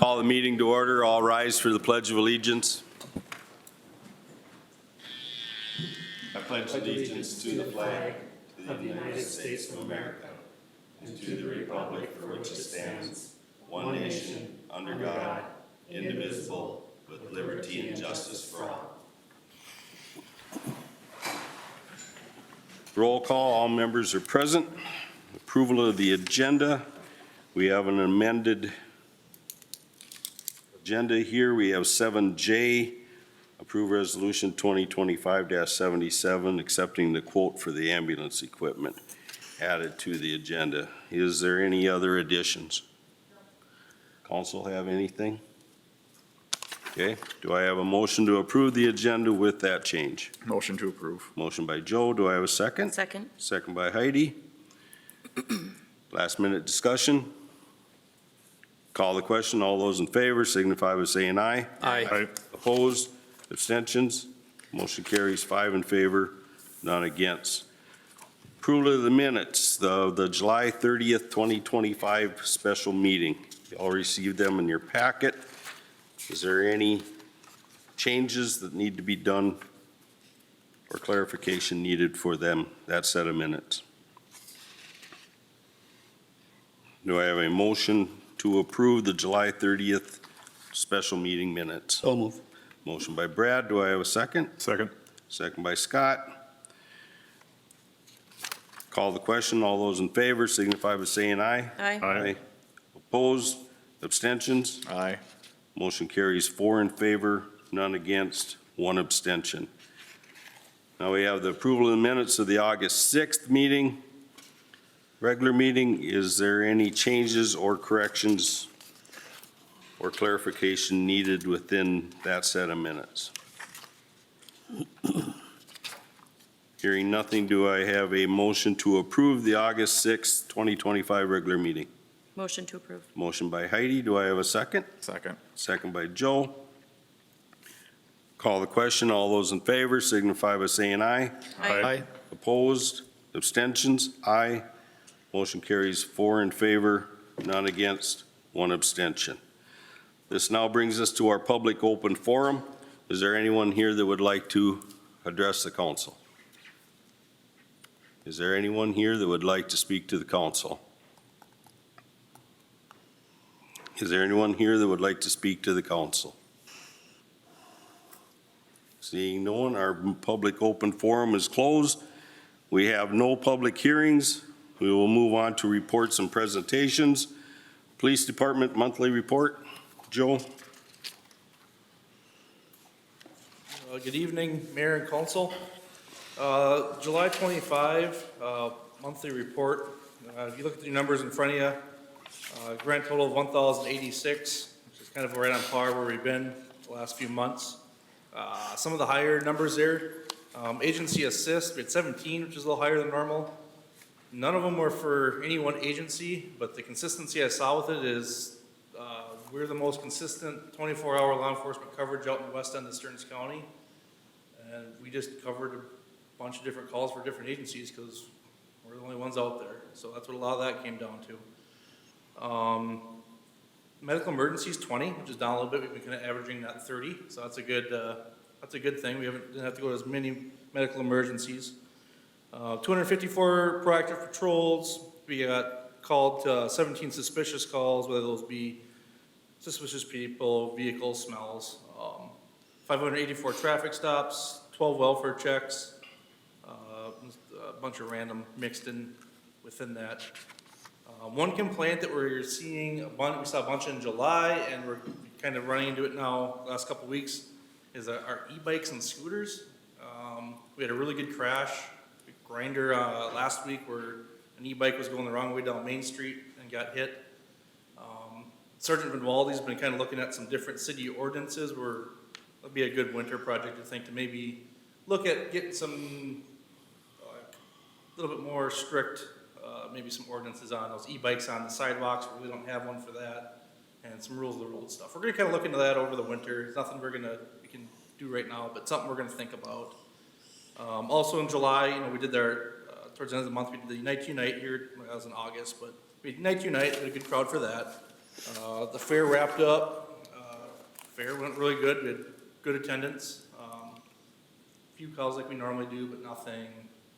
Call the meeting to order. All rise for the Pledge of Allegiance. I pledge allegiance to the flag of the United States of America and to the republic for which it stands, one nation, under God, indivisible, with liberty and justice for all. Roll call. All members are present. Approval of the agenda. We have an amended agenda here. We have 7J, approve resolution 2025-77, accepting the quote for the ambulance equipment added to the agenda. Is there any other additions? Council have anything? Okay, do I have a motion to approve the agenda with that change? Motion to approve. Motion by Joe. Do I have a second? Second. Second by Heidi. Last minute discussion. Call the question. All those in favor signify by saying aye. Aye. Opposed? Abstentions? Motion carries 5 in favor, none against. Approval of the minutes of the July 30th, 2025 special meeting. You all received them in your packet. Is there any changes that need to be done or clarification needed for them, that set of minutes? Do I have a motion to approve the July 30th special meeting minutes? So move. Motion by Brad. Do I have a second? Second. Second by Scott. Call the question. All those in favor signify by saying aye. Aye. Opposed? Abstentions? Aye. Motion carries 4 in favor, none against, 1 abstention. Now we have the approval of the minutes of the August 6th meeting. Regular meeting. Is there any changes or corrections or clarification needed within that set of minutes? Hearing nothing, do I have a motion to approve the August 6th, 2025 regular meeting? Motion to approve. Motion by Heidi. Do I have a second? Second. Second by Joe. Call the question. All those in favor signify by saying aye. Aye. Opposed? Abstentions? Aye. Motion carries 4 in favor, none against, 1 abstention. This now brings us to our public open forum. Is there anyone here that would like to address the council? Is there anyone here that would like to speak to the council? Is there anyone here that would like to speak to the council? Seeing no one, our public open forum is closed. We have no public hearings. We will move on to reports and presentations. Police Department monthly report. Joe? Good evening, Mayor and Council. July 25, monthly report. If you look at the numbers in front of you, grand total of 1,086, which is kind of right on par where we've been the last few months. Some of the higher numbers there, agency assist, we had 17, which is a little higher than normal. None of them were for any one agency, but the consistency I saw with it is we're the most consistent 24-hour law enforcement coverage out in the west end of Stearns County. And we just covered a bunch of different calls for different agencies because we're the only ones out there. So that's what a lot of that came down to. Medical emergencies 20, which is down a little bit. We've been kind of averaging that 30, so that's a good thing. We didn't have to go to as many medical emergencies. 254 proactive patrols. We got called to 17 suspicious calls, whether those be suspicious people, vehicles, smells. 584 traffic stops, 12 welfare checks, a bunch of random mixed in within that. One complaint that we're seeing, we saw a bunch in July, and we're kind of running into it now last couple weeks, is our e-bikes and scooters. We had a really good crash, grinder last week where an e-bike was going the wrong way down Main Street and got hit. Sergeant Vinwaldi's been kind of looking at some different city ordinances where it'd be a good winter project to think to maybe look at getting some a little bit more strict, maybe some ordinances on those e-bikes on the sidewalks where we don't have one for that, and some rules of the road stuff. We're gonna kind of look into that over the winter. It's nothing we can do right now, but something we're gonna think about. Also in July, we did our towards the end of the month, we did the Night Unite here. That was in August, but we did Night Unite, had a good crowd for that. The fair wrapped up. Fair went really good. We had good attendance. A few calls like we normally do, but nothing,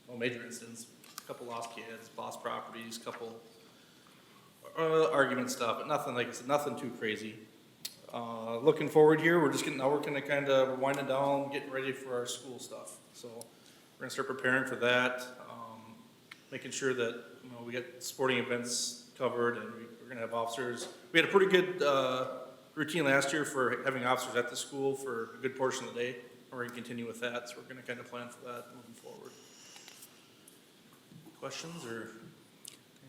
no major incidents. A couple lost kids, lost properties, couple argument stuff, but nothing, like I said, nothing too crazy. Looking forward here, we're working to kind of winding down, getting ready for our school stuff. So we're gonna start preparing for that, making sure that, we get sporting events covered, and we're gonna have officers. We had a pretty good, routine last year for having officers at the school for a good portion of the day, and we're gonna continue with that, so we're gonna kind of plan for that moving forward. Questions or?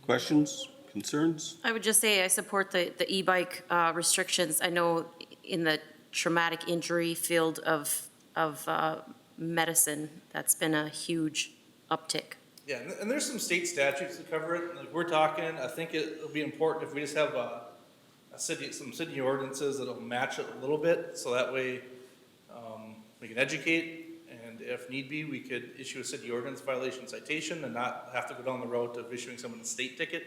Questions, concerns? I would just say I support the e-bike restrictions. I know in the traumatic injury field of medicine, that's been a huge uptick. Yeah, and there's some state statutes that cover it. Like we're talking, I think it'll be important if we just have some city ordinances that'll match it a little bit, so that way we can educate, and if need be, we could issue a city ordinance violation citation and not have to go down the road of issuing someone a state ticket.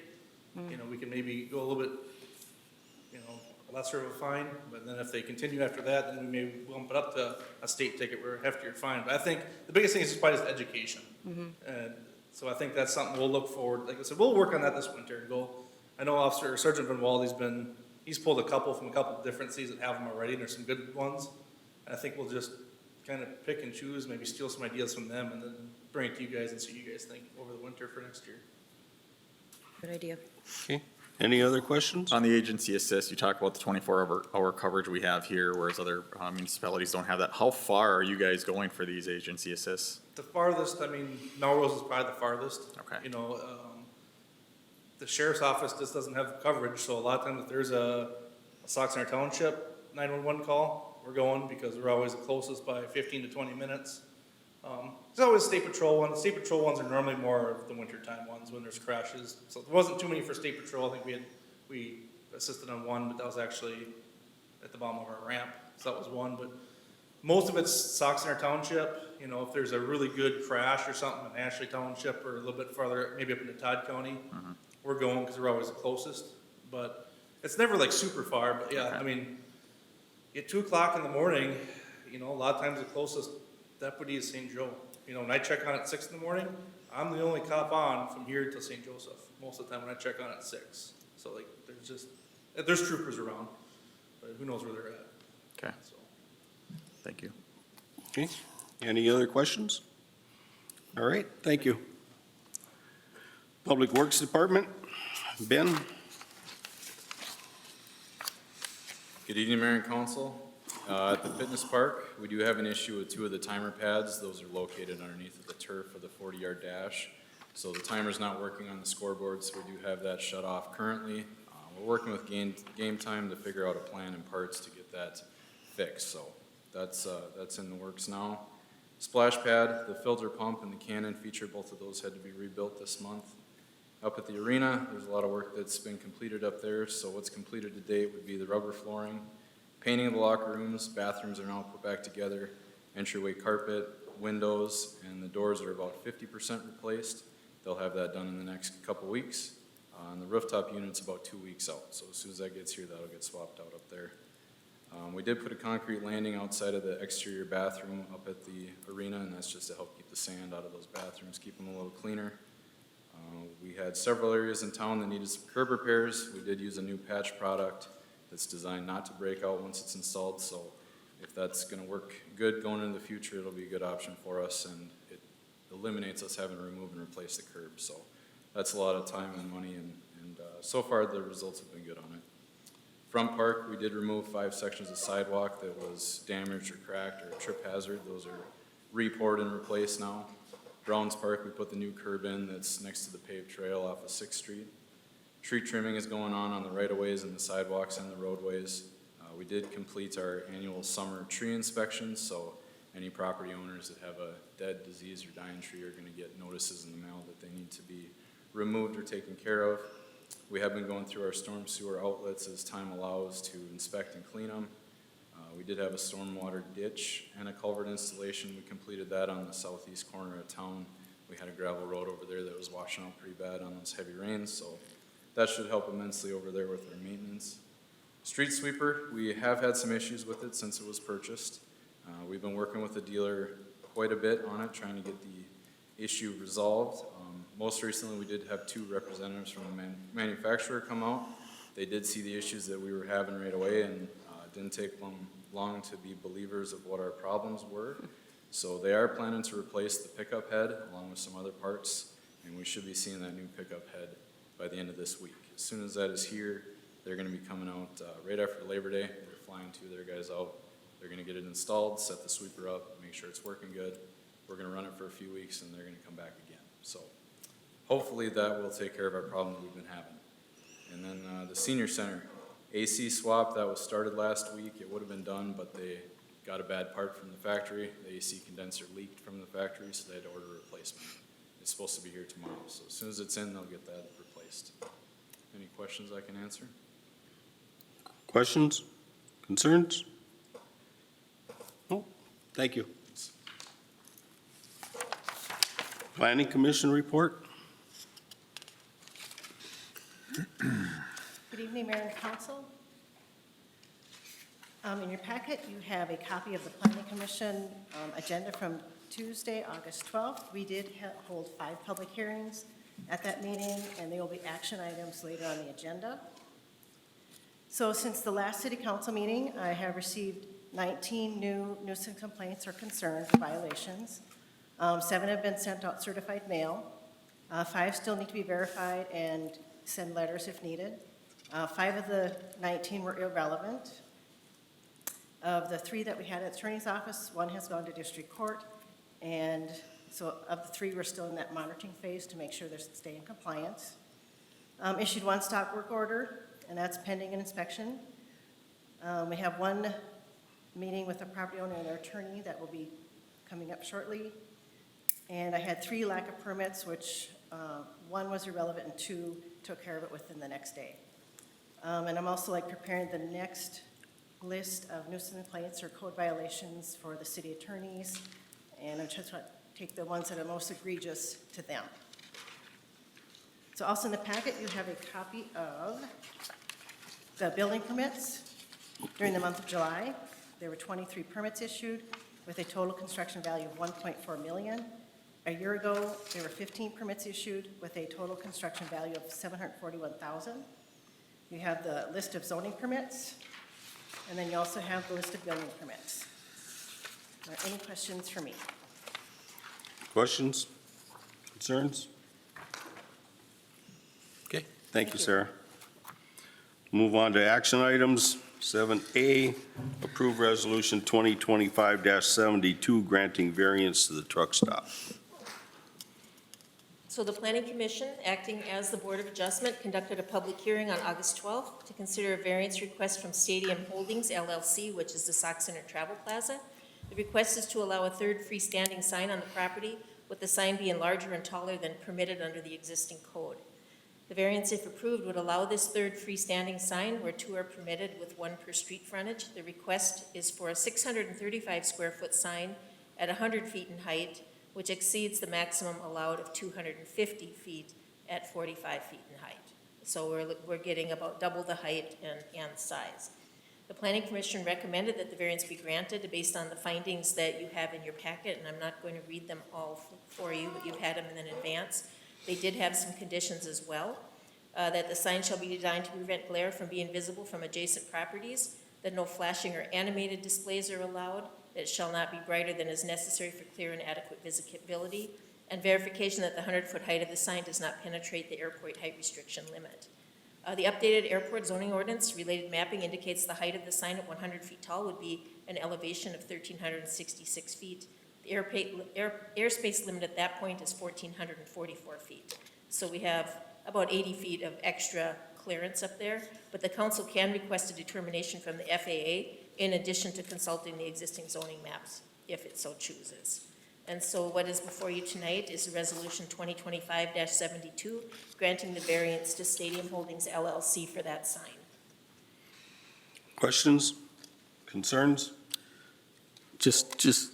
We can maybe go a little bit, lesser of a fine, but then if they continue after that, then we may bump it up to a state ticket or a heftier fine. But I think the biggest thing is just probably just education. And so I think that's something we'll look forward, like I said, we'll work on that this winter and go. I know Sergeant Van Walde's he's pulled a couple from a couple of different cities that have them already, and there's some good ones. And I think we'll just kind of pick and choose, maybe steal some ideas from them and then bring it to you guys and see what you guys think over the winter for next year. Good idea. Okay, any other questions? On the agency assist, you talk about the 24-hour coverage we have here, whereas other municipalities don't have that. How far are you guys going for these agency assists? The farthest, Melrose is probably the farthest. Okay. The sheriff's office just doesn't have coverage, so a lot of times if there's a Sauk Center Township 911 call, we're going because we're always the closest by 15 to 20 minutes. There's always state patrol ones. State patrol ones are normally more of the wintertime ones when there's crashes. So there wasn't too many for state patrol. I think we assisted on one, but that was actually at the bottom of our ramp. So that was one, but most of it's Sauk Center Township. If there's a really good crash or something in Ashley Township or a little bit farther, maybe up into Todd County, we're going because we're always the closest. But it's never like super far, but yeah, at 2 o'clock in the morning, a lot of times the closest deputy is St. Joe. When I check on at 6 in the morning, I'm the only cop on from here till St. Joseph. Most of the time when I check on at 6. So there's troopers around, but who knows where they're at. Okay, So. thank you. Okay, any other questions? All right, thank you. Public Works Department, Ben? Good evening, Mayor and Council. At the fitness park, we do have an issue with 2 of the timer pads. Those are located underneath the turf of the 40-yard dash. So the timer's not working on the scoreboard, so we do have that shut off currently. We're working with game time to figure out a plan and parts to get that fixed. So that's in the works now. Splash pad, the filter pump and the cannon feature, both of those had to be rebuilt this month. Up at the arena, there's a lot of work that's been completed up there. So what's completed to date would be the rubber flooring, painting of the locker rooms, bathrooms are now put back together, entryway carpet, windows, and the doors are about 50% replaced. They'll have that done in the next couple weeks. And the rooftop unit's about 2 weeks out. So as soon as that gets here, that'll get swapped out up there. We did put a concrete landing outside of the exterior bathroom up at the arena, and that's just to help keep the sand out of those bathrooms, keep them a little cleaner. We had several areas in town that needed some curb repairs. We did use a new patch product that's designed not to break out once it's installed, so if that's going to work good going into the future, it'll be a good option for us, and it eliminates us having to remove and replace the curb. So that's a lot of time and money, and so far the results have been good on it. Front park, we did remove 5 sections of sidewalk that was damaged or cracked or a trip hazard. Those are re-poured and replaced now. Browns Park, we put the new curb in that's next to the paved trail off of 6th Street. Tree trimming is going on the right-of-ways and the sidewalks and the roadways. We did complete our annual summer tree inspections, so any property owners that have a dead, diseased, or dying tree are going to get notices in the mail that they need to be removed or taken care of. We have been going through our storm sewer outlets as time allows to inspect and clean them. We did have a stormwater ditch and a culvert installation. We completed that on the southeast corner of town. We had a gravel road over there that was washing out pretty bad on those heavy rains, so that should help immensely over there with our maintenance. Street sweeper, we have had some issues with it since it was purchased. We've been working with the dealer quite a bit on it, trying to get the issue resolved. Most recently, we did have 2 representatives from the manufacturer come out. They did see the issues that we were having right away, and it didn't take them long to be believers of what our problems were. So they are planning to replace the pickup head along with some other parts, and we should be seeing that new pickup head by the end of this week. As soon as that is here, they're gonna be coming out right after Labor Day. They're flying 2 of their guys out. They're gonna get it installed, set the sweeper up, make sure it's working good. We're gonna run it for a few weeks, and they're gonna come back again. So hopefully that will take care of our problem that we've been having. And then the senior center, AC swap, that was started last week. It would have been done, but they got a bad part from the factory. The AC condenser leaked from the factory, so they had to order a replacement. It's supposed to be here tomorrow, so as soon as it's in, they'll get that replaced. Any questions I can answer? Questions? Concerns? No? Thank you. Planning Commission report? Good evening, Mayor and Council. In your packet, you have a copy of the Planning Commission agenda from Tuesday, August 12th. We did hold 5 public hearings at that meeting, and there will be action items later on the agenda. So since the last City Council meeting, I have received 19 new nuisance complaints or concerns or violations. 7 have been sent out certified mail. 5 still need to be verified and send letters if needed. 5 of the 19 were irrelevant. Of the 3 that we had at the attorney's office, 1 has gone to district court, and so of the 3, we're still in that monitoring phase to make sure they're staying in compliance. Issued 1 stop work order, and that's pending an inspection. We have 1 meeting with the property owner and their attorney that will be coming up shortly. And I had 3 lack of permits, which 1 was irrelevant and 2 took care of it within the next day. And I'm also preparing the next list of nuisance complaints or code violations for the city attorneys, and I'm just going to take the ones that are most egregious to them. So also in the packet, you have a copy of the building permits. During the month of July, there were 23 permits issued with a total construction value of $1.4 million. A year ago, there were 15 permits issued with a total construction value of $741,000. You have the list of zoning permits, and then you also have the list of building permits. Are there any questions for me? Questions? Concerns? Okay, thank you, Sarah. Move on to action items. 7A, approve resolution 2025-72, granting variance to the truck stop. So the Planning Commission, acting as the Board of Adjustment, conducted a public hearing on August 12th to consider a variance request from Stadium Holdings LLC, which is the Sauk Center Travel Plaza. The request is to allow a 3rd freestanding sign on the property, with the sign being larger and taller than permitted under the existing code. The variance, if approved, would allow this 3rd freestanding sign where 2 are permitted with 1 per street frontage. The request is for a 635 square foot sign at 100 feet in height, which exceeds the maximum allowed of 250 feet at 45 feet in height. So we're getting about double the height and size. The Planning Commission recommended that the variance be granted based on the findings that you have in your packet, and I'm not going to read them all for you, but you've had them in advance. They did have some conditions as well, that the sign shall be designed to prevent glare from being visible from adjacent properties, that no flashing or animated displays are allowed, that it shall not be brighter than is necessary for clear and adequate visibility, and verification that the 100-foot height of the sign does not penetrate the airport height restriction limit. The updated airport zoning ordinance related mapping indicates the height of the sign at 100 feet tall would be an elevation of 1,366 feet. The airspace limit at that point is 1,444 feet. So we have about 80 feet of extra clearance up there, but the council can request a determination from the FAA in addition to consulting the existing zoning maps, if it so chooses. And so what is before you tonight is Resolution 2025-72, granting the variance to Stadium Holdings LLC for that sign. Questions? Concerns?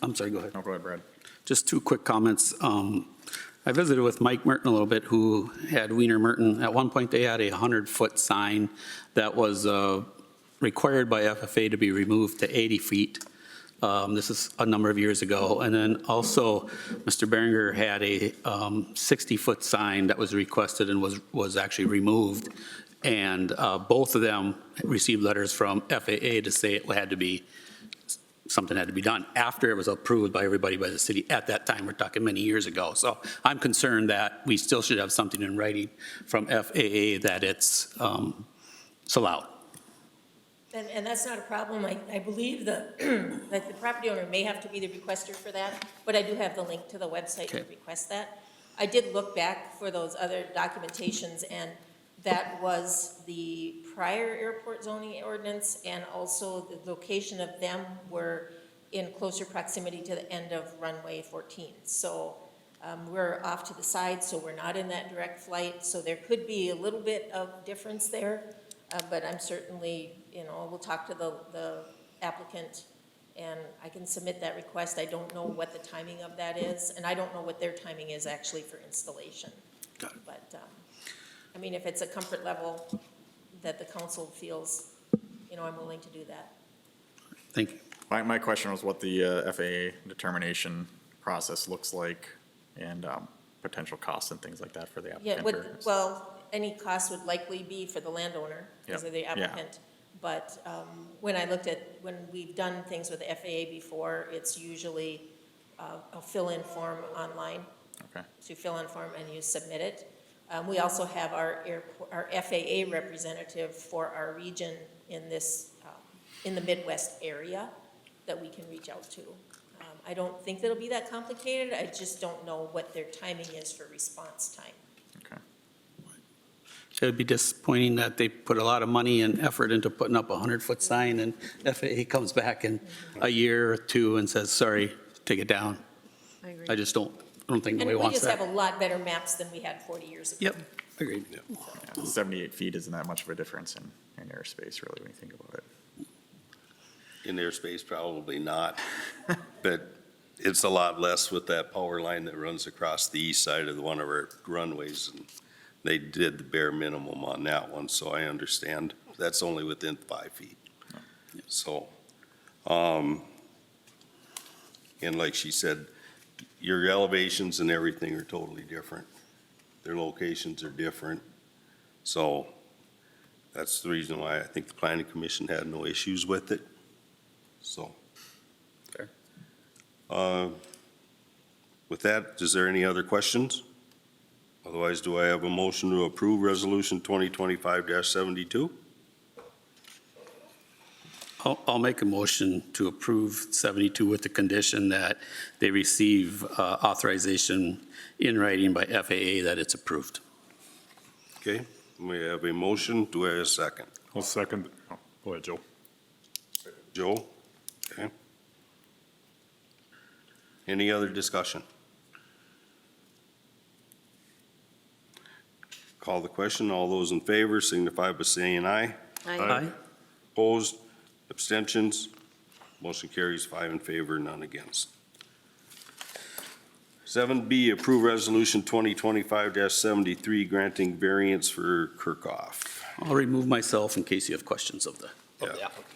I'm sorry, go ahead. No, go ahead, Brad. Just 2 quick comments. I visited with Mike Merton a little bit, who had Wiener Merton. At one point, they had a 100-foot sign that was required by FFA to be removed to 80 feet. This is a number of years ago. And then also, Mr. Berenger had a 60-foot sign that was requested and was actually removed. And both of them received letters from FAA to say it had to be, something had to be done after it was approved by everybody by the city at that time. We're talking many years ago. So I'm concerned that we still should have something in writing from FAA that it's allowed. And that's not a problem. I believe that the property owner may have to be the requester for that, but I do have the link to the website to Okay. request that. I did look back for those other documentations, and that was the prior airport zoning ordinance, and also the location of them were in closer proximity to the end of runway 14. So we're off to the side, so we're not in that direct flight, so there could be a little bit of difference there. But I'm certainly, we'll talk to the applicant, and I can submit that request. I don't know what the timing of that is, and I don't know what their timing is actually for installation. But, I mean, if it's a comfort level that the council feels, I'm willing to do that. Thank you. My question was what the FAA determination process looks like and potential costs and things like that for the Yeah, applicant. well, any cost would likely be for the landowner, because Yep, of the yeah. applicant. But when we've done things with the FAA before, it's usually a fill-in form online. Okay. So you fill in form and you submit it. We also have our FAA representative for our region in this, in the Midwest area that we can reach out to. I don't think that'll be that complicated. I just don't know what their timing is for response time. Okay. It would be disappointing that they put a lot of money and effort into putting up a 100-foot sign, and FAA comes back in a year or two and says, sorry, take it down. I agree. I just don't think And nobody we wants just have that. a lot better maps than we had 40 years ago. Yep, agreed. Yeah, 78 feet isn't that much of a difference in airspace, really, when you think about it. In airspace, probably not, but it's a lot less with that power line that runs across the east side of one of our runways. And they did the bare minimum on that one, so I understand. That's only within 5 feet. So, and like she said, your elevations and everything are totally different. Their locations are different. So that's the reason why I think the planning commission had no issues with it. So. Okay. With that, is there any other questions? Otherwise, do I have a motion to approve Resolution 2025-72? I'll make a motion to approve 72 with the condition that they receive authorization in writing by FAA that it's approved. Okay, we have a motion. Do I have a second? I'll second. Oh, go ahead, Joe. Joe? Okay. Any other discussion? Call the question. All those in favor signify by saying aye. Aye. Opposed? Abstentions? Motion carries 5 in favor, none against. 7B, approve Resolution 2025-73, granting variance for Kirkhoff. I'll remove myself in case you have questions of the Yeah. applicant.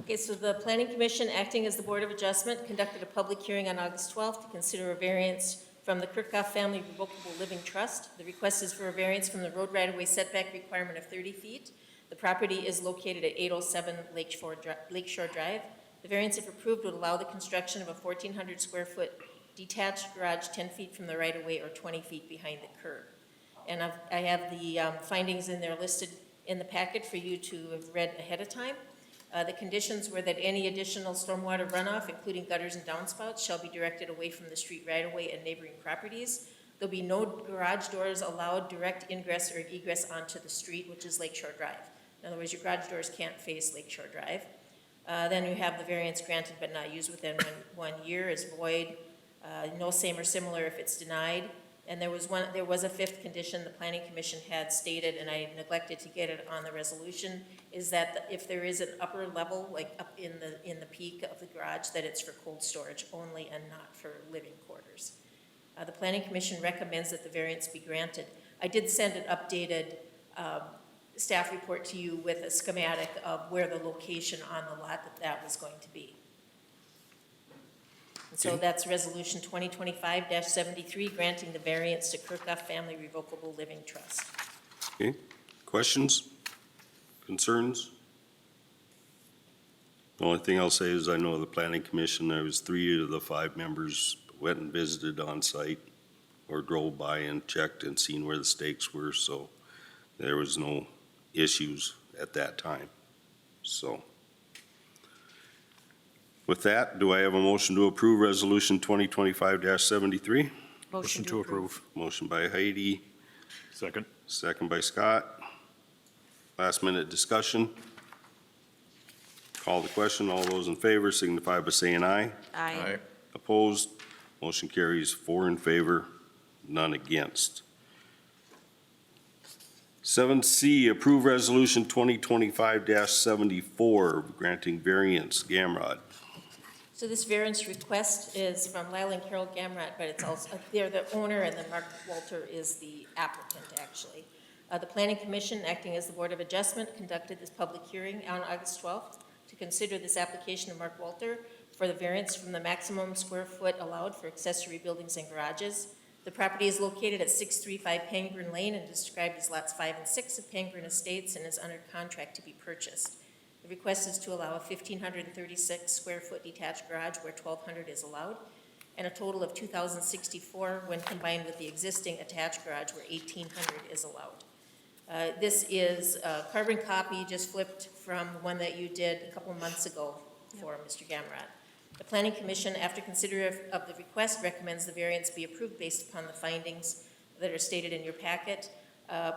Okay, so the Planning Commission, acting as the Board of Adjustment, conducted a public hearing on August 12th to consider a variance from the Kirkhoff Family Revocable Living Trust. The request is for a variance from the road right-of-way setback requirement of 30 feet. The property is located at 807 Lakeshore Drive. The variance, if approved, would allow the construction of a 1,400 square foot detached garage 10 feet from the right-of-way or 20 feet behind the curb. And I have the findings in there listed in the packet for you to have read ahead of time. The conditions were that any additional stormwater runoff, including gutters and downspouts, shall be directed away from the street right-of-way and neighboring properties. There'll be no garage doors allowed direct ingress or egress onto the street, which is Lakeshore Drive. In other words, your garage doors can't face Lakeshore Drive. Then you have the variance granted but not used within 1 year is void. No same or similar if it's denied. And there was a fifth condition the Planning Commission had stated, and I neglected to get it on the resolution, is that if there is an upper level, like up in the peak of the garage, that it's for cold storage only and not for living quarters. The Planning Commission recommends that the variance be granted. I did send an updated staff report to you with a schematic of where the location on the lot that was going to be. And so Okay. that's Resolution 2025-73, granting the variance to Kirkhoff Family Revocable Living Trust. Okay, questions, concerns? The only thing I'll say is I know the planning commission, there was 3 of the 5 members went and visited on site or drove by and checked and seen where the stakes were, so there was no issues at that time. So with that, do I have a motion to approve Resolution 2025-73? Motion to approve. Motion by Heidi, Second. second by Scott. Last minute discussion. Call the question. All those in favor signify by saying aye. Aye. Opposed? Motion carries 4 in favor, none against. 7C, approve Resolution 2025-74, granting variance, Gamrod. So this variance request is from Lyle and Carol Gamrat, but it's also, they're the owner, and then Mark Walter is the applicant, actually. The Planning Commission, acting as the Board of Adjustment, conducted this public hearing on August 12th to consider this application of Mark Walter for the variance from the maximum square foot allowed for accessory buildings and garages. The property is located at 635 Pangburn Lane and described as lots 5 and 6 of Pangburn Estates and is under contract to be purchased. The request is to allow a 1,536 square foot detached garage where 1,200 is allowed, and a total of 2,064 when combined with the existing attached garage where 1,800 is allowed. This is a carbon copy, just flipped from one that you did a couple months ago for Mr. Gamrat. The Planning Commission, after consideration of the request, recommends the variance be approved based upon the findings that are stated in your packet,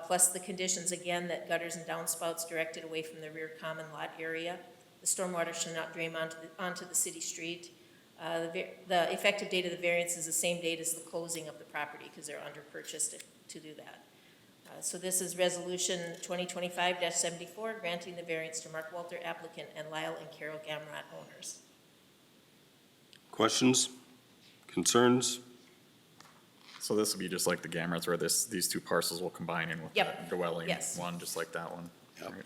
plus the conditions, again, that gutters and downspouts directed away from the rear common lot area. The stormwater should not drain onto the city street. The effective date of the variance is the same date as the closing of the property, because they're under purchase to do that. So this is Resolution 2025-74, granting the variance to Mark Walter, applicant, and Lyle and Carol Gamrat, owners. Questions, concerns? So this will be just like the Gamrats where these two parcels will combine in with Yep. the dwelling Yes. one, just like that one. Yep. Right.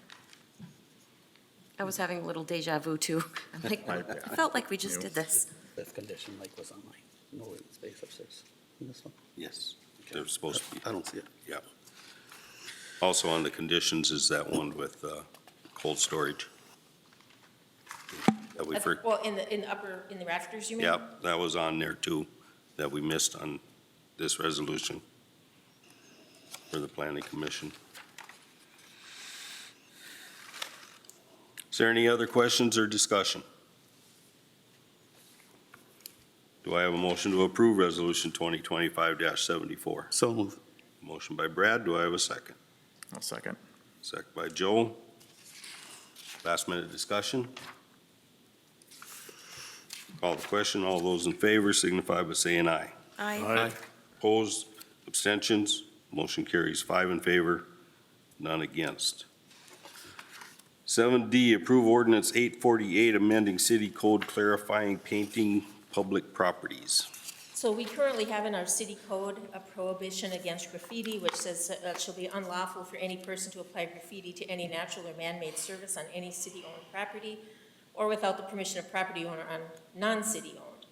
I was having a little deja vu too. I'm like, I- I felt like we just did this. That condition like was on my, no living space upstairs. In this one? Yes, they're supposed to be. I don't see it. Yeah. Also on the conditions is that one with cold storage. That we Well, in the rafters, you mean? Yep, that was on there too, that we missed on this resolution for the planning commission. Is there any other questions or discussion? Do I have a motion to approve Resolution 2025-74? So moved. Motion by Brad, do I have a second? I'll second. Second by Joe. Last minute discussion. Call the question. All those in favor signify by saying aye. Aye. Opposed, abstentions, motion carries 5 in favor, none against. 7D, approve ordinance 848, amending city code clarifying painting public properties. So we currently have in our city code a prohibition against graffiti, which says that it shall be unlawful for any person to apply graffiti to any natural or man-made surface on any city-owned property or without the permission of property owner on non-city-owned.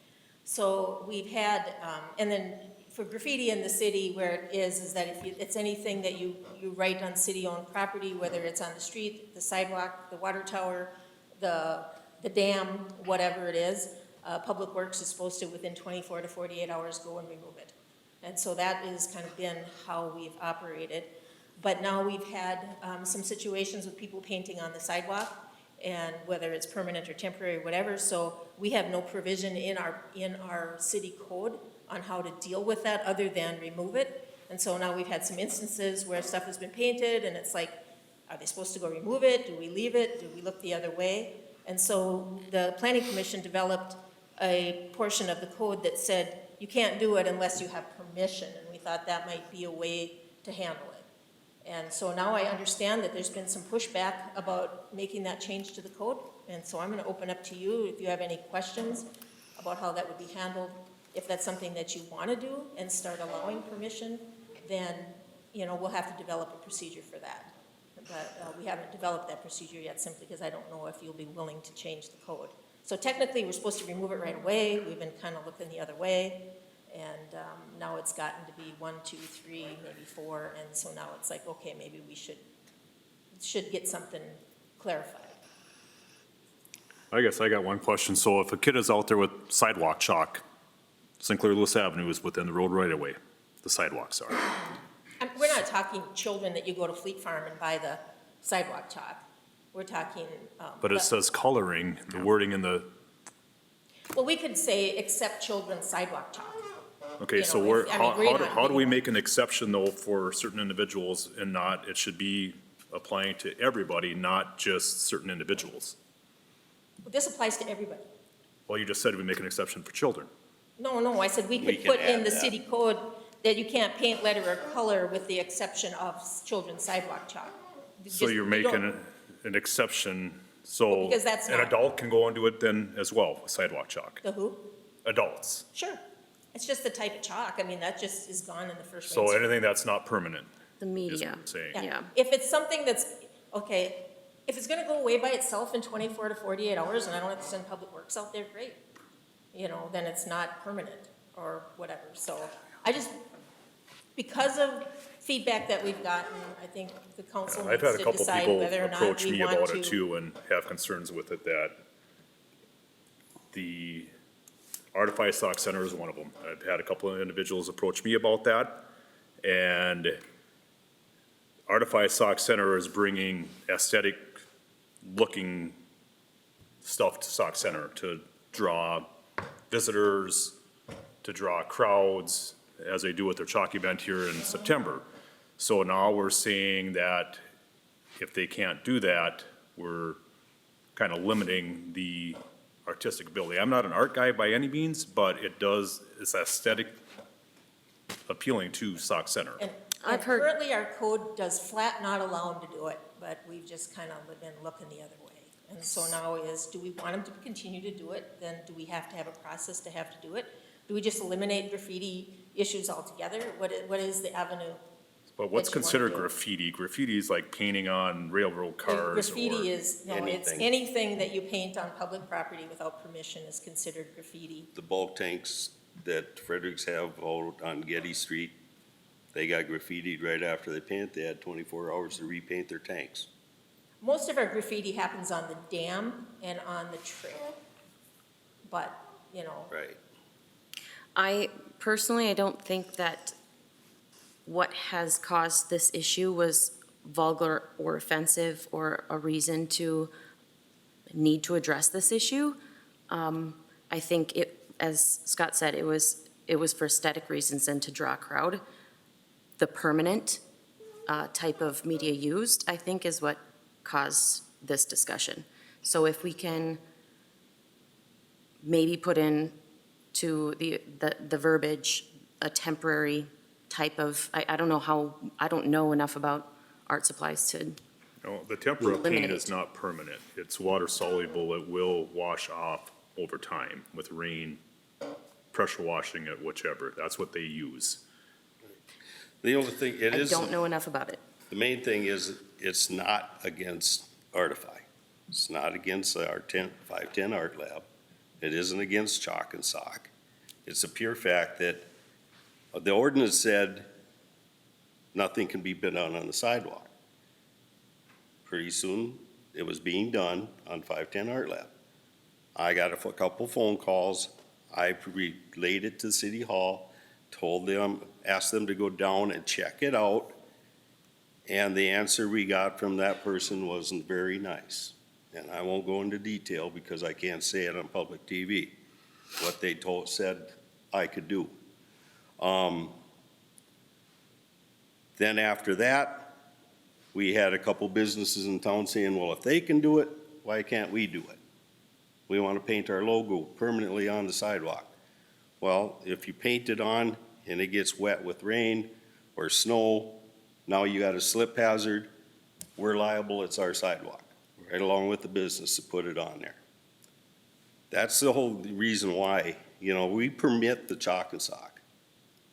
So we've had, and then for graffiti in the city, where it is that if it's anything that you write on city-owned property, whether it's on the street, the sidewalk, the water tower, the dam, whatever it is, Public Works is supposed to, within 24 to 48 hours, go and remove it. And so that has kind of been how we've operated. But now we've had some situations with people painting on the sidewalk, and whether it's permanent or temporary, whatever. So we have no provision in our city code on how to deal with that other than remove it. And so now we've had some instances where stuff has been painted, and it's like, are they supposed to go remove it? Do we leave it? Do we look the other way? And so the Planning Commission developed a portion of the code that said you can't do it unless you have permission, and we thought that might be a way to handle it. And so now I understand that there's been some pushback about making that change to the code, and so I'm going to open up to you if you have any questions about how that would be handled. If that's something that you want to do and start allowing permission, then, we'll have to develop a procedure for that. but we haven't developed that procedure yet simply because I don't know if you'll be willing to change the code. So technically, we're supposed to remove it right away. We've been kind of looking the other way. And now it's gotten to be 1, 2, 3, maybe 4. And so now it's like, okay, maybe we should get something clarified. I guess I got one question. So if a kid is out there with sidewalk chalk, St. Clair Lewis Avenue is within the road right away, the sidewalks are. We're not talking children that you go to Fleet Farm and buy the sidewalk chalk. We're talking. But it says coloring, the wording in the, Well, we could say except children's sidewalk chalk. okay, You so know, where, if- I mean, grade on how do we grade. make an exception though for certain individuals and not, it should be applying to everybody, not just certain individuals? This applies to everybody. Well, you just said we make an exception for children. No, I said we We could can put in add the that. city code that you can't paint, letter, or color with the exception of children's sidewalk chalk. So Just- you're you don't- making an exception, so because that's an not- adult can go and do it then as well with sidewalk chalk? The who? Adults. Sure. It's just the type of chalk. I mean, that just is gone in the first. So rainstorm. anything that's not permanent The is media. what I'm saying. Yeah. If it's something that's, okay, if it's gonna go away by itself in 24 to 48 hours and I don't have to send Public Works out there, great. You know, then it's not permanent or whatever. So I just, because of feedback that we've gotten, I think the council I've needs had a to couple decide people whether or not approach we me want about it to. too and have concerns with it that the Artifice Sauk Center is one of them. I've had a couple of individuals approach me about that. And Artifice Sauk Center is bringing aesthetic looking stuff to Sauk Center to draw visitors, to draw crowds, as they do with their chalk event here in September. So now we're saying that if they can't do that, we're kind of limiting the artistic ability. I'm not an art guy by any means, but it's aesthetic appealing to Sauk Center. And I've heard- currently our code does flat not allow them to do it, but we've just kind of been looking the other way. And so now is, do we want them to continue to do it? Then do we have to have a process to have to do it? Do we just eliminate graffiti issues altogether? What is the avenue? But what's that you wanna considered do. graffiti? Graffiti is like painting on railroad cars or. Graffiti is, no, it's anything. anything that you paint on public property without permission is considered graffiti. The bulk tanks that Fredericks have out on Getty Street, they got graffitied right after they paint. They had 24 hours to repaint their tanks. Most of our graffiti happens on the dam and on the trail. But, you know, Right. I don't think that what has caused this issue was vulgar or offensive or a reason to need to address this issue. I think it, as Scott said, it was for aesthetic reasons and to draw a crowd. The permanent type of media used, I think, is what caused this discussion. So if we can maybe put in to the verbiage, a temporary type of, I don't know how, I don't know enough about art supplies to, No, the tempera paint Eliminate. is not permanent. It's water soluble. It will wash off over time with rain, pressure washing it, whichever. That's what they use. The only thing, it I is, don't know enough about it. the main thing is, it's not against Artify. It's not against our 510 Art Lab. It isn't against Chalk and Sock. It's a pure fact that the ordinance said nothing can be put on the sidewalk. Pretty soon, it was being done on 510 Art Lab. I got a couple phone calls. I relayed it to City Hall, told them, asked them to go down and check it out. And the answer we got from that person wasn't very nice. And I won't go into detail because I can't say it on public TV, what they said I could do. Then after that, we had a couple businesses in town saying, well, if they can do it, why can't we do it? We want to paint our logo permanently on the sidewalk. Well, if you paint it on and it gets wet with rain or snow, now you got a slip hazard, we're liable, it's our sidewalk, right along with the business to put it on there. That's the whole reason why, we permit the chalk and sock.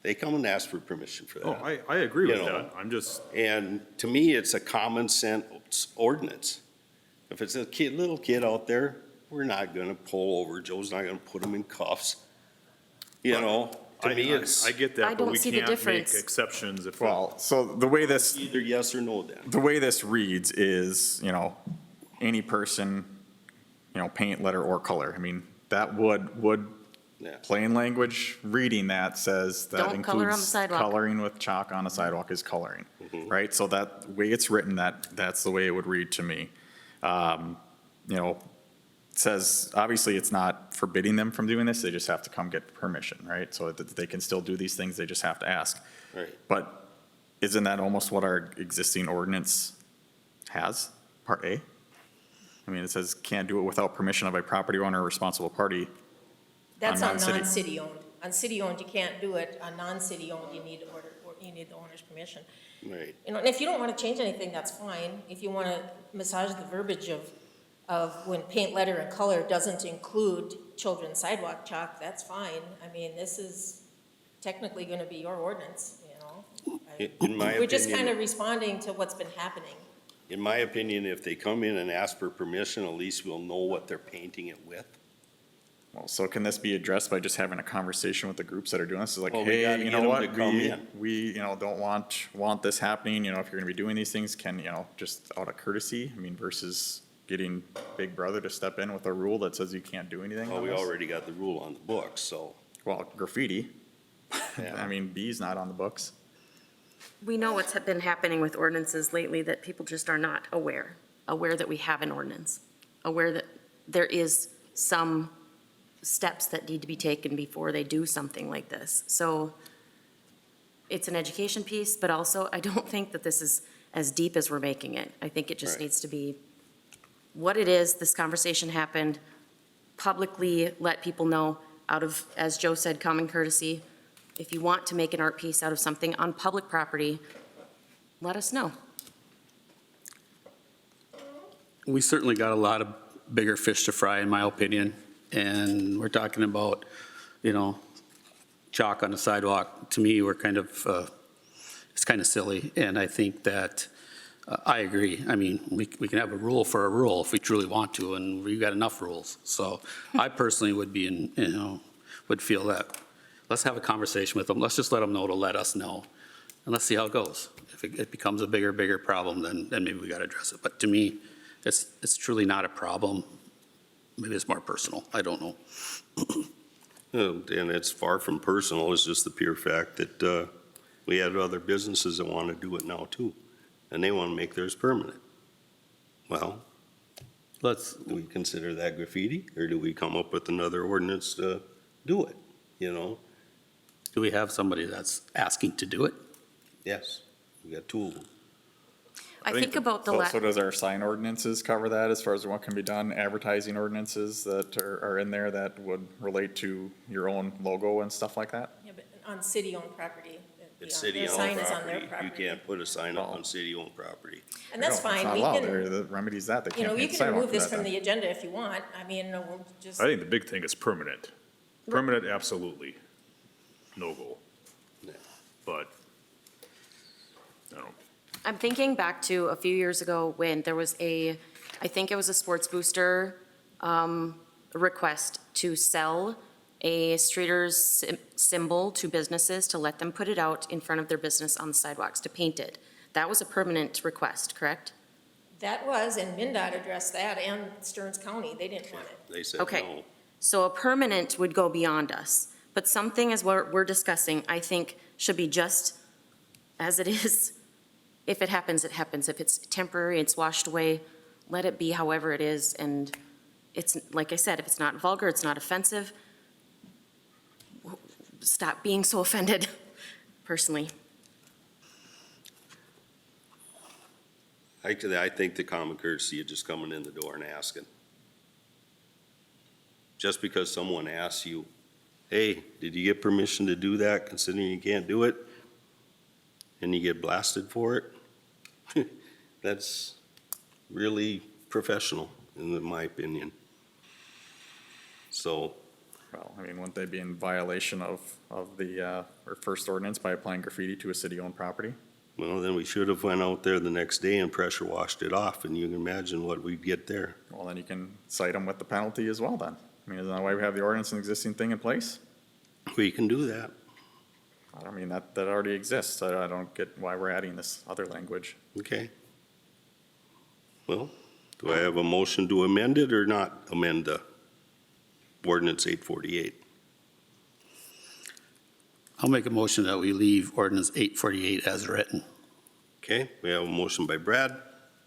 They come and ask for permission for Oh, that. I agree with You know. that. I'm just, And to me, it's a common sense ordinance. If it's a little kid out there, we're not gonna pull over. Joe's not gonna put him in cuffs. You know, to me, it's I get I that, but don't we see the can't make difference. exceptions if. Well, so the way this, either yes or no then. the way this reads is, any person, paint, letter, or color. I mean, that would Yeah. plain language reading that says that Don't color on the includes sidewalk. coloring with chalk on a sidewalk is coloring, right? So that way it's written, that's the way it would read to me. It says, obviously, it's not forbidding them from doing this, they just have to come get permission, right? So that they can still do these things, they just have to ask. Right. But isn't that almost what our existing ordinance has, Part A? I mean, it says can't do it without permission of a property owner or responsible party. That's On on non-city. non-city owned. On city owned, you can't do it. On non-city owned, you need the owner's permission. Right. And if you don't want to change anything, that's fine. If you want to massage the verbiage of when paint, letter, and color doesn't include children's sidewalk chalk, that's fine. I mean, this is technically going to be your ordinance, In my We're just kind opinion, of responding to what's been happening. in my opinion, if they come in and ask for permission, at least we'll know what they're painting it with. Well, so can this be addressed by just having a conversation with the groups that are doing this? It's like, Well, we hey, gotta you get know them what? to come in. We, don't want this happening, if you're gonna be doing these things, can, just out of courtesy, I mean, versus getting Big Brother to step in with a rule that says you can't do anything Well, on we this? already got the rule on the books, so. Well, graffiti, Yeah. I mean, B's not on the books. We know what's been happening with ordinances lately, that people just are not aware that we have an ordinance, aware that there is some steps that need to be taken before they do something like this. So it's an education piece, but also I don't think that this is as deep as we're making it. I think it just Right. needs to be what it is, this conversation happened, publicly let people know out of, as Joe said, common courtesy. If you want to make an art piece out of something on public property, let us know. We certainly got a lot of bigger fish to fry, in my opinion. And we're talking about, chalk on the sidewalk. To me, we're kind of, it's kind of silly. And I think that, I agree. I mean, we can have a rule for a rule if we truly want to, and we've got enough rules. So I personally would be would feel that, let's have a conversation with them. Let's just let them know to let us know. And let's see how it goes. If it becomes a bigger problem, then maybe we got to address it. But to me, it's truly not a problem. Maybe it's more personal. I don't know. And it's far from personal, it's just the pure fact that we have other businesses that want to do it now too, and they want to make theirs permanent. Well, do we consider that graffiti, or do we come up with another ordinance to do it, Do we have somebody that's asking to do it? Yes, we got two of them. I think about the, So does our sign ordinances cover that as far as what can be done? Advertising ordinances that are in there that would relate to your own logo and stuff like that? Yeah, but on city-owned property. It's their city-owned sign is on their property. You can't put a sign up on city-owned property. And that's No, fine. It's not We allowed. can, There, the remedy's that, they can't you paint can sidewalk remove for this that from then. the agenda if you want. I mean, we'll just. I think the big thing is permanent. Permanent, absolutely. No go. Yeah. But, I don't know. I'm thinking back to a few years ago when there was I think it was a Sports Booster request to sell a streeter's symbol to businesses to let them put it out in front of their business on the sidewalks, to paint it. That was a permanent request, correct? That was, and MinDOT addressed that, and Stearns County, they didn't want it. They said Okay. no. So a permanent would go beyond us, but something as what we're discussing, I think, should be just as it is. If it happens, it happens. If it's temporary, it's washed away, let it be however it is. And it's, like I said, if it's not vulgar, it's not offensive, stop being so offended, personally. I think the common courtesy of just coming in the door and asking. Just because someone asks you, hey, did you get permission to do that, considering you can't do it? And you get blasted for it? That's really professional, in my opinion. So Well, I mean, wouldn't they be in violation of the, or first ordinance by applying graffiti to a city-owned property? Well, then we should have went out there the next day and pressure washed it off, and you can imagine what we'd get there. Well, then you can cite them with the penalty as well then. I mean, isn't that why we have the ordinance and existing thing in place? We can do that. I mean, that already exists. I don't get why we're adding this other language. Okay. Well, do I have a motion to amend it or not amend the ordinance 848? I'll make a motion that we leave ordinance 848 as written. Okay, we have a motion by Brad.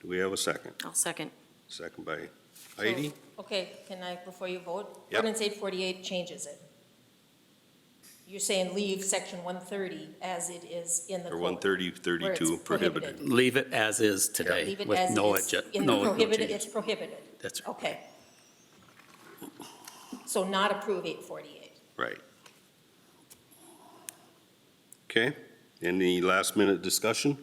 Do we have a second? I'll second. Second by Heidi. Okay, can I, before you vote? Yep. Ordinance 848 changes it. You're saying leave section 130 as it is in the Or code. 130-32 where it's prohibited. Leave it as is today Leave it with as no it is. adju- In the no prohibited, changes. it's prohibited. That's right. Okay. So not approve 848. Right. Okay, any last minute discussion?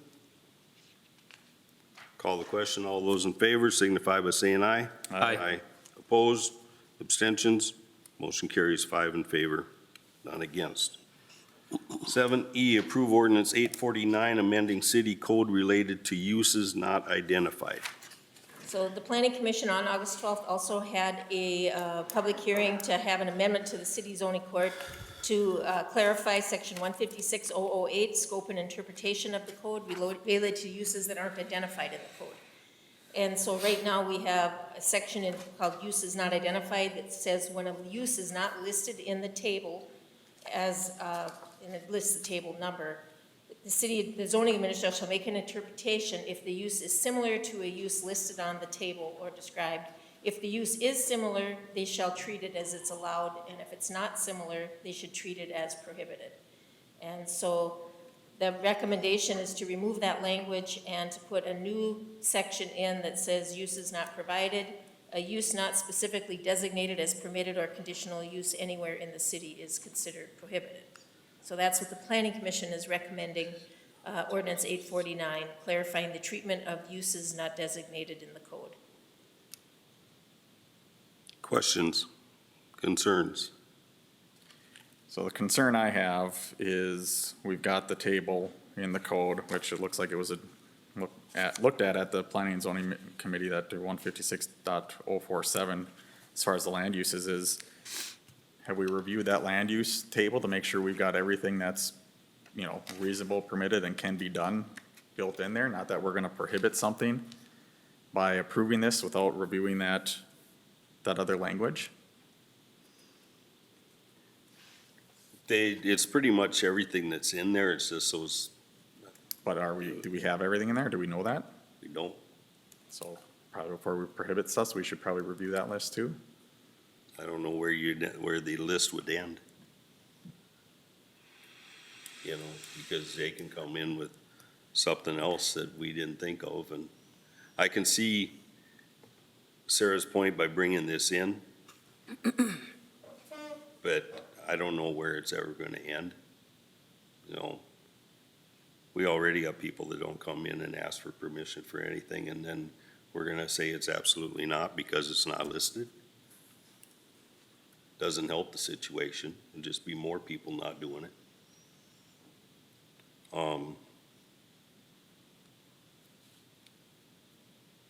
Call the question. All those in favor signify by saying aye. Aye. Opposed, abstentions, motion carries 5 in favor, none against. 7E, approve ordinance 849, amending city code related to uses not identified. So the Planning Commission on August 12th also had a public hearing to have an amendment to the city zoning code to clarify section 156.008, scope and interpretation of the code related to uses that aren't identified in the code. And so right now, we have a section called uses not identified that says when a use is not listed in the table as, and it lists the table number, the zoning administrator shall make an interpretation if the use is similar to a use listed on the table or described. If the use is similar, they shall treat it as it's allowed, and if it's not similar, they should treat it as prohibited. And so the recommendation is to remove that language and to put a new section in that says uses not provided, a use not specifically designated as permitted or conditional use anywhere in the city is considered prohibited. So that's what the Planning Commission is recommending, ordinance 849, clarifying the treatment of uses not designated in the code. Questions, concerns? So the concern I have is we've got the table in the code, which it looks like it was looked at the Planning and Zoning Committee, that 156.047, as far as the land uses is. Have we reviewed that land use table to make sure we've got everything that's, reasonable, permitted, and can be done built in there? Not that we're gonna prohibit something by approving this without reviewing that other language. It's pretty much everything that's in there, it's just those, But do we have everything in there? Do we know that? we don't, So probably before we prohibit stuff, we should probably review that list too. I don't know where the list would end. Because they can come in with something else that we didn't think of, and I can see Sarah's point by bringing this in, but I don't know where it's ever gonna end. We already got people that don't come in and ask for permission for anything, and then we're gonna say it's absolutely not because it's not listed. Doesn't help the situation, and just be more people not doing it.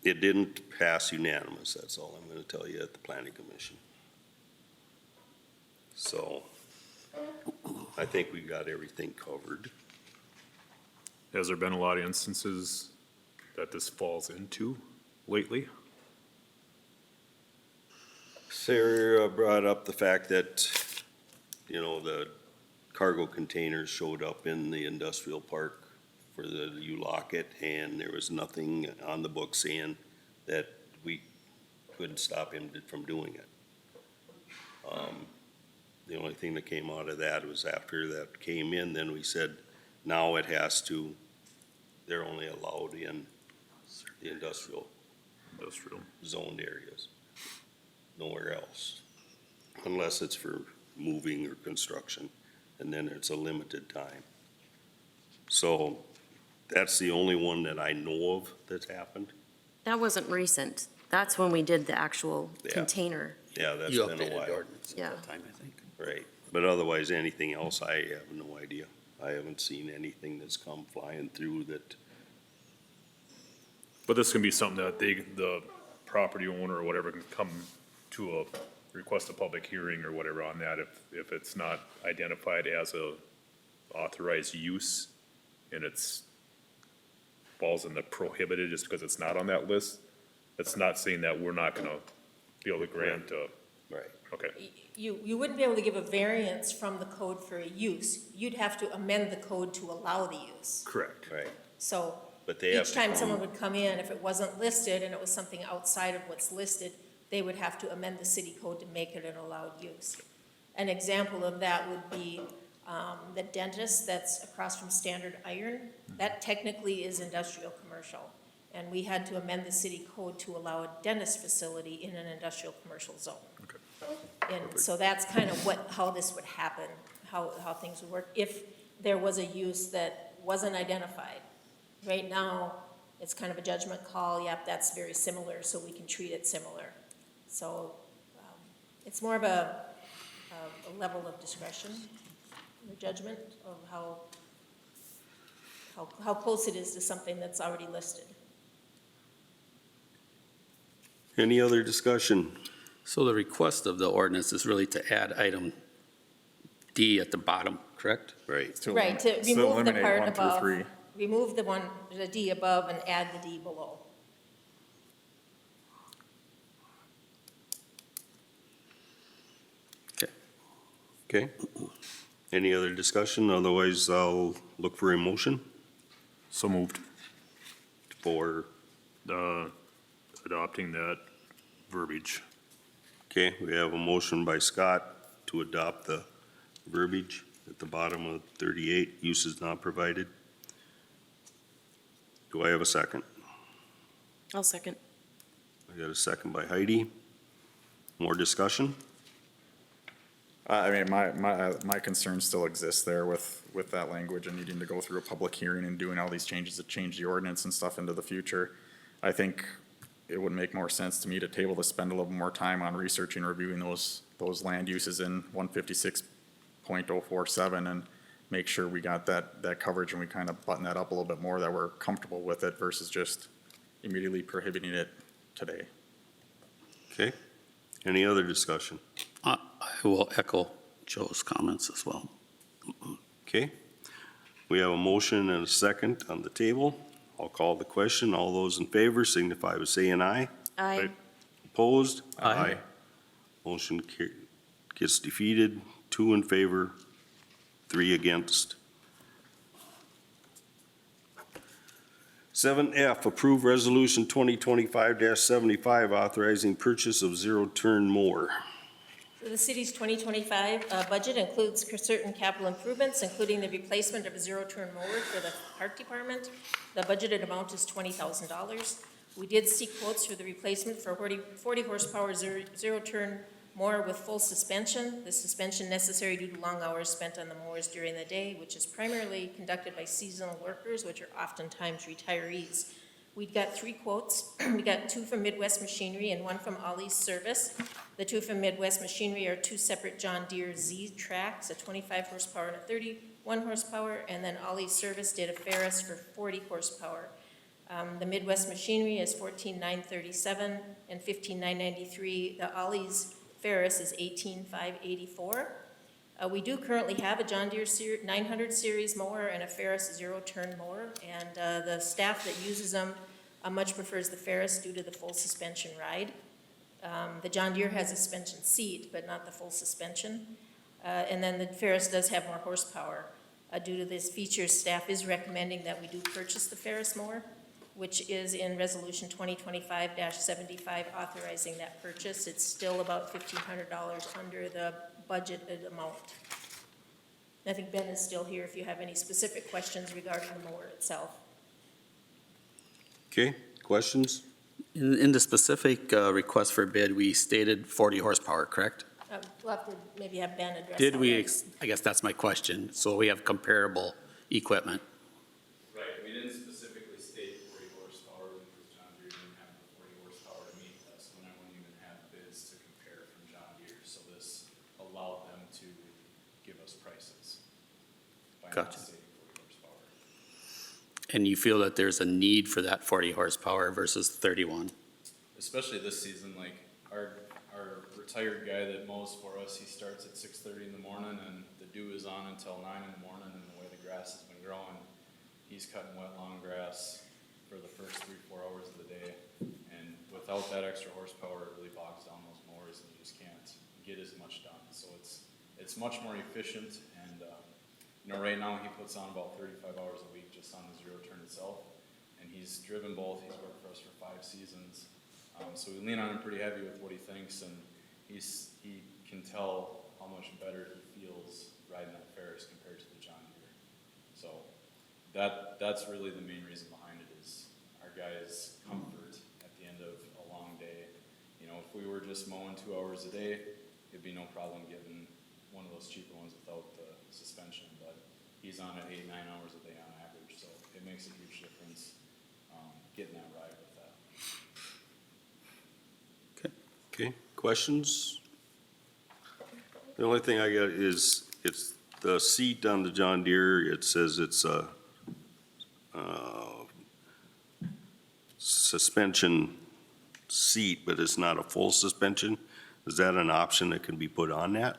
It didn't pass unanimous, that's all I'm gonna tell you, at the Planning Commission. So, I think we got everything covered. Has there been a lot of instances that this falls into lately? Sarah brought up the fact that, the cargo containers showed up in the industrial park for the U-Locket, and there was nothing on the book saying that we could stop him from doing it. The only thing that came out of that was after that came in, then we said, now it has to, they're only allowed in the industrial zoned areas, nowhere else, unless it's for moving or construction, and then it's a limited time. So that's the only one that I know of that's happened. That wasn't recent. That's when we did the actual Yeah. container Yeah, that's You been a updated the while. ordinance at Yeah. that time, I think. Right. But otherwise, anything else, I have no idea. I haven't seen anything that's come flying through that, But this can be something that the property owner or whatever can come to request a public hearing or whatever on that if it's not identified as a authorized use and it's falls in the prohibited just because it's not on that list. It's not saying that we're not gonna be able to grant right. okay. You wouldn't be able to give a variance from the code for a use. You'd have to amend the code to allow the use. Correct. Right. So But they have each to time come- someone would come in, if it wasn't listed and it was something outside of what's listed, they would have to amend the city code to make it an allowed use. An example of that would be the dentist that's across from Standard Iron. That technically is industrial commercial. And we had to amend the city code to allow a dentist facility in an industrial commercial zone. And so that's kind of how this would happen, how things would work, if there was a use that wasn't identified. Right now, it's kind of a judgment call, yep, that's very similar, so we can treat it similar. So, it's more of a level of discretion, the judgment of how close it is to something that's already listed. Any other discussion? So the request of the ordinance is really to add item D at the bottom, correct? Right. Right, to So remove the eliminate part 1 through above, 3. remove the D above and add the D below. Okay. Any other discussion? Otherwise, I'll look for a motion So moved. for, Adopting that verbiage. okay, we have a motion by Scott to adopt the verbiage at the bottom of 38, uses not provided. Do I have a second? I'll second. I got a second by Heidi. More discussion? I mean, my concern still exists there with that language and needing to go through a public hearing and doing all these changes to change the ordinance and stuff into the future. I think it would make more sense to me to table to spend a little more time on researching, reviewing those land uses in 156.047 and make sure we got that coverage and we kind of button that up a little bit more, that we're comfortable with it versus just immediately prohibiting it today. Okay. Any other discussion? I will echo Joe's comments as well. Okay. We have a motion and a second on the table. I'll call the question. All those in favor signify by saying aye. Aye. Opposed? Aye. Motion gets defeated, 2 in favor, 3 against. 7F, approve resolution 2025-75 authorizing purchase of zero-turn mower. So the city's 2025 budget includes certain capital improvements, including the replacement of a zero-turn mower for the park department. The budgeted amount is $20,000. We did seek quotes for the replacement for 40 horsepower zero-turn mower with full suspension. The suspension necessary due to long hours spent on the mowers during the day, which is primarily conducted by seasonal workers, which are oftentimes retirees. We got 3 quotes. We got 2 from Midwest Machinery and 1 from Ollie's Service. The 2 from Midwest Machinery are 2 separate John Deere Z-Tracks, a 25 horsepower and a 31 horsepower, and then Ollie's Service did a Ferris for 40 horsepower. The Midwest Machinery is $14,937 and $15,993. The Ollie's Ferris is $18,584. We do currently have a John Deere 900 series mower and a Ferris zero-turn mower, and the staff that uses them much prefers the Ferris due to the full suspension ride. The John Deere has a suspension seat, but not the full suspension. And then the Ferris does have more horsepower. Due to these features, staff is recommending that we do purchase the Ferris mower, which is in Resolution 2025-75 authorizing that purchase. It's still about $1,500 under the budgeted amount. I think Ben is still here if you have any specific questions regarding the mower itself. Okay, questions? In the specific request for bid, we stated 40 horsepower, correct? We'll have to maybe have Ben address Did that. we, I guess that's my question. So we have comparable equipment. Right, we didn't specifically state 40 horsepower because John Deere didn't have the 40 horsepower to meet us, when I wouldn't even have bids to compare from Gotcha. stating 40 horsepower. And you feel that there's a need for that 40 horsepower versus 31? Especially this season, like our retired guy that mows for us, he starts at 6:30 in the morning and the dew is on until 9 in the morning, and the way the grass has been growing, he's cutting wet lawn grass for the first 3-4 hours of the day. And without that extra horsepower, it really bogs down those mowers and you just can't get as much done. So it's much more efficient, and right now he puts on about 35 hours a week just on the zero turn itself. And he's driven both, he's worked for us for 5 seasons. So we lean on him pretty heavy with what he thinks, and he can tell how much better he feels riding that Ferris compared to the John Deere. So that's really the main reason behind it, is our guys' comfort at the end of a long day. If we were just mowing 2 hours a day, it'd be no problem getting one of those cheaper ones without the suspension, but he's on it 8-9 hours a day on average, so it makes a huge difference getting that ride with that. Okay, questions? The only thing I got is, it's the seat on the John Deere, it says it's a suspension seat, but it's not a full suspension. Is that an option that can be put on that?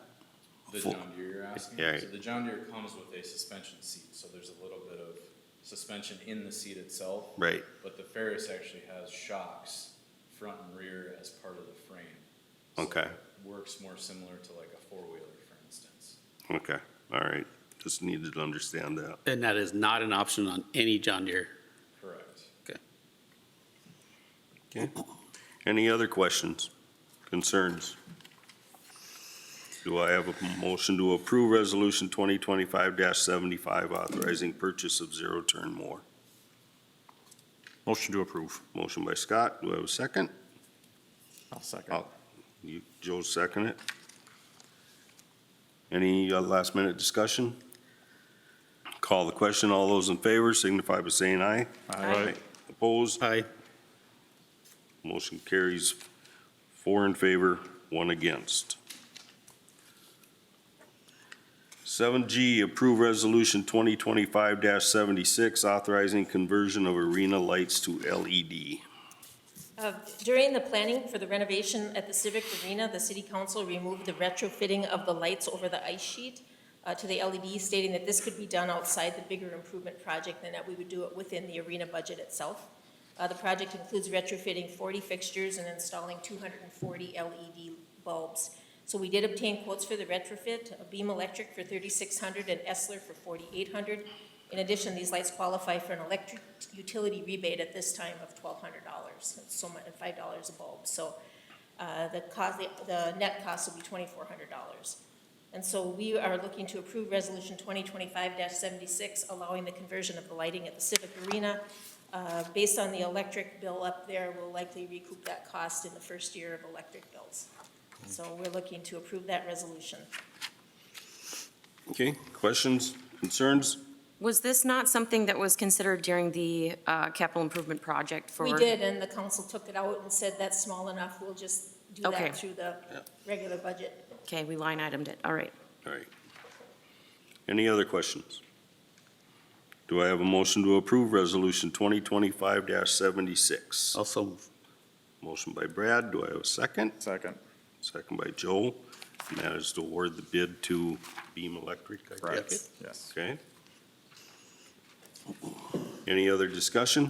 The Full- John Deere you're asking? Yeah. So the John Deere comes with a suspension seat, so there's a little bit of suspension in the seat itself. Right, But the Ferris actually has shocks, front and rear, as part of the frame. So okay, it works more similar to like a four-wheeler, for instance. okay, all right. Just needed to understand that. And that is not an option on any John Deere? Correct. Okay. Any other questions, concerns? Do I have a motion to approve Resolution 2025-75 authorizing purchase of zero-turn mower? Motion to approve. Motion by Scott, do I have a second? I'll second. Joe second it. Any last minute discussion? Call the question, all those in favor signify by saying aye. Aye. Opposed? Aye. Motion carries 4 in favor, 1 against. 7G, approve Resolution 2025-76 authorizing conversion of arena lights to LED. During the planning for the renovation at the Civic Arena, the city council removed the retrofitting of the lights over the ice sheet to the LED, stating that this could be done outside the bigger improvement project and that we would do it within the arena budget itself. The project includes retrofitting 40 fixtures and installing 240 LED bulbs. So we did obtain quotes for the retrofit, Beam Electric for $3,600 and Essler for $4,800. In addition, these lights qualify for an electric utility rebate at this time of $1,200. That's so much, $5 a bulb. So the net cost will be $2,400. And so we are looking to approve Resolution 2025-76, allowing the conversion of the lighting at the Civic Arena. Based on the electric bill up there, we'll likely recoup that cost in the first year of electric bills. So we're looking to approve that resolution. Okay, questions, concerns? Was this not something that was considered during the capital improvement project for? We did, and the council took it out and said that's small enough, we'll just do Okay. that through the regular budget. Okay, we line itemed it, all right. All right. Any other questions? Do I have a motion to approve Resolution 2025-76? Also move. Motion by Brad, do I have a second? Second. Second by Joe, and that is to award the bid to Beam Electric, I take it? Yes. Okay. Any other discussion?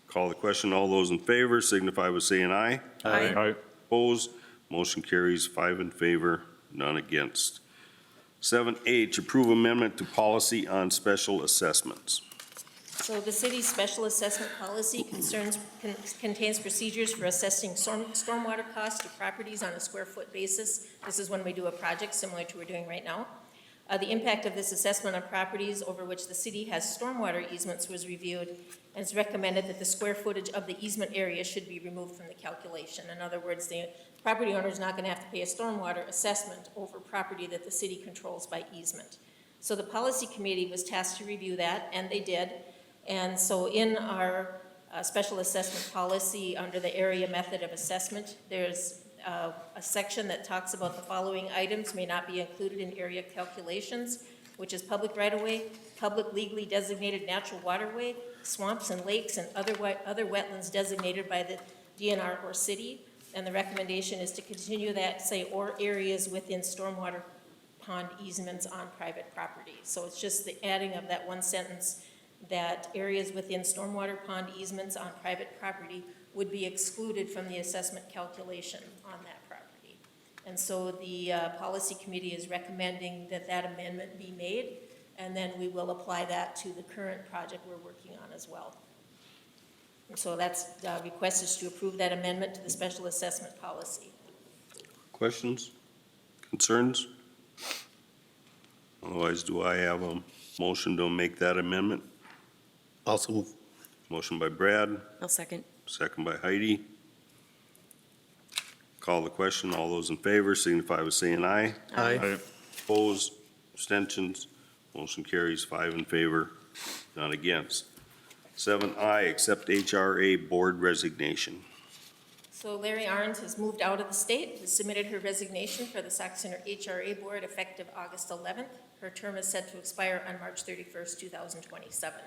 Call the question, all those in favor signify by saying aye. Aye. Opposed, motion carries 5 in favor, none against. 7H, approve amendment to policy on special assessments. So the city's special assessment policy contains procedures for assessing stormwater costs to properties on a square foot basis. This is when we do a project similar to what we're doing right now. The impact of this assessment on properties over which the city has stormwater easements was reviewed, and it's recommended that the square footage of the easement area should be removed from the calculation. In other words, the property owner is not going to have to pay a stormwater assessment over property that the city controls by easement. So the policy committee was tasked to review that, and they did. And so in our special assessment policy under the area method of assessment, there's a section that talks about the following items may not be included in area calculations, which is public right-of-way, public legally designated natural waterway, swamps and lakes, and other wetlands designated by the DNR or city. And the recommendation is to continue that, say, or areas within stormwater pond easements on private property. So it's just the adding of that one sentence, that areas within stormwater pond easements on private property would be excluded from the assessment calculation on that property. And so the policy committee is recommending that that amendment be made, and then we will apply that to the current project we're working on as well. And so that's, request is to approve that amendment to the special assessment policy. Questions? Concerns? Otherwise, do I have a motion to make that amendment? Also move. Motion by Brad, I'll second. second by Heidi. Call the question. All those in favor signify by saying aye. Aye. Opposed, abstentions, motion carries 5 in favor, none against. 7I, accept HRA board resignation. So Larry Arns has moved out of the state, has submitted her resignation for the Sauk Center HRA Board effective August 11th. Her term is set to expire on March 31st, 2027.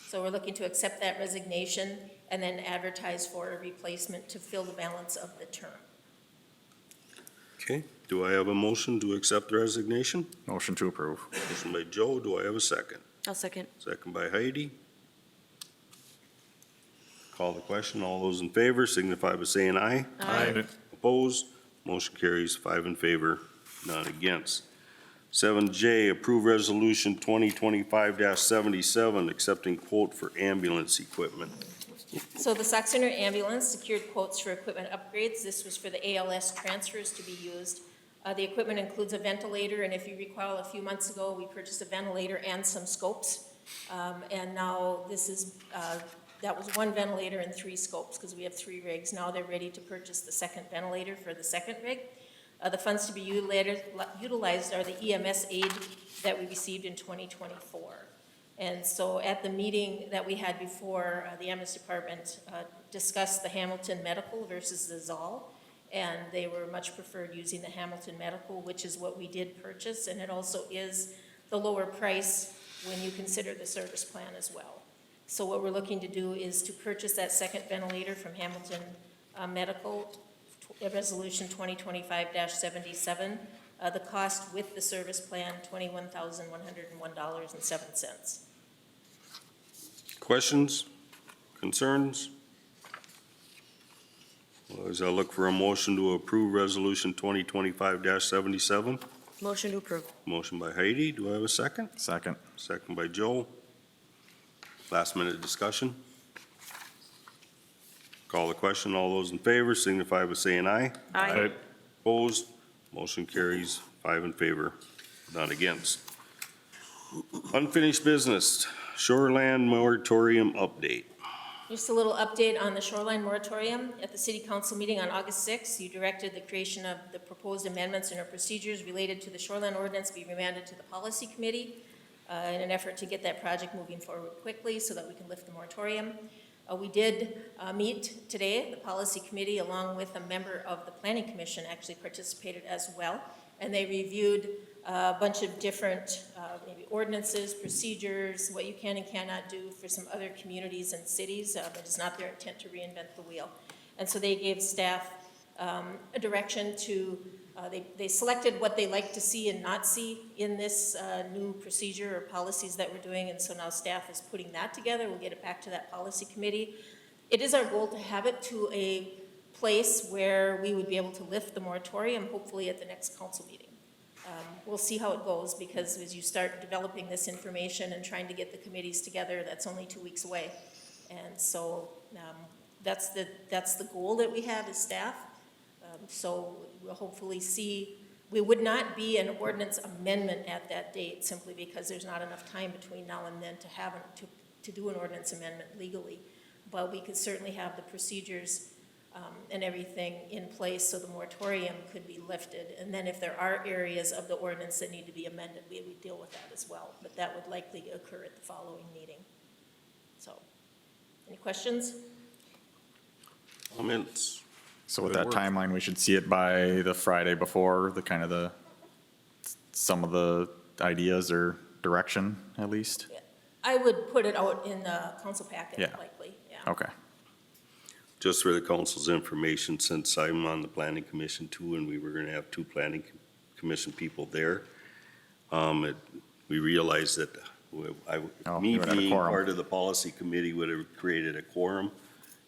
So we're looking to accept that resignation and then advertise for a replacement to fill the balance of the term. Okay, do I have a motion to accept the resignation? Motion to approve. Motion by Joe, do I have a second? I'll second. Second by Heidi. Call the question. All those in favor signify by saying aye. Opposed, motion carries 5 in favor, none against. 7J, approve resolution 2025-77, accepting quote for ambulance equipment. So the Sauk Center ambulance secured quotes for equipment upgrades. This was for the ALS transfers to be used. The equipment includes a ventilator, and if you recall, a few months ago, we purchased a ventilator and some scopes. And now this is, that was 1 ventilator and 3 scopes, because we have 3 rigs. Now they're ready to purchase the second ventilator for the second rig. The funds to be utilized are the EMS aid that we received in 2024. And so at the meeting that we had before, the EMS department discussed the Hamilton Medical versus the Zoll, and they were much preferred using the Hamilton Medical, which is what we did purchase, and it also is the lower price when you consider the service plan as well. So what we're looking to do is to purchase that second ventilator from Hamilton Medical, Resolution 2025-77. The cost with the service plan, $21,101.07. Questions? Concerns? Otherwise, I'll look for a motion to approve resolution 2025-77. Motion to approve. Motion by Heidi. Do I have a second? Second. Second by Joe. Last minute discussion. Call the question. All those in favor signify by saying aye. Aye. Opposed? Motion carries 5 in favor, none against. Unfinished business, shoreland moratorium update. Just a little update on the shoreline moratorium. At the city council meeting on August 6th, you directed the creation of the proposed amendments and our procedures related to the shoreline ordinance be remanded to the policy committee in an effort to get that project moving forward quickly so that we can lift the moratorium. We did meet today. The policy committee, along with a member of the planning commission, actually participated as well. And they reviewed a bunch of different maybe ordinances, procedures, what you can and cannot do for some other communities and cities. It is not their intent to reinvent the wheel. And so they gave staff a direction to, they selected what they like to see and not see in this new procedure or policies that we're doing. And so now staff is putting that together. We'll get it back to that policy committee. It is our goal to have it to a place where we would be able to lift the moratorium, hopefully at the next council meeting. We'll see how it goes, because as you start developing this information and trying to get the committees together, that's only 2 weeks away. And so that's the goal that we have as staff. So we'll hopefully see, we would not be an ordinance amendment at that date simply because there's not enough time between now and then to have, to do an ordinance amendment legally. But we could certainly have the procedures and everything in place so the moratorium could be lifted. And then if there are areas of the ordinance that need to be amended, we would deal with that as well. But that would likely occur at the following meeting. So, any questions? Comments? So with Good that work. timeline, we should see it by the Friday before, the kind of some of the ideas or direction at least? I would put it out in the council packet Yeah. likely, yeah. Okay. Just for the council's information, since I'm on the planning commission too, and we were gonna have two planning commission people there, we realized that Oh, me you would have a being quorum. part of the policy committee would have created a quorum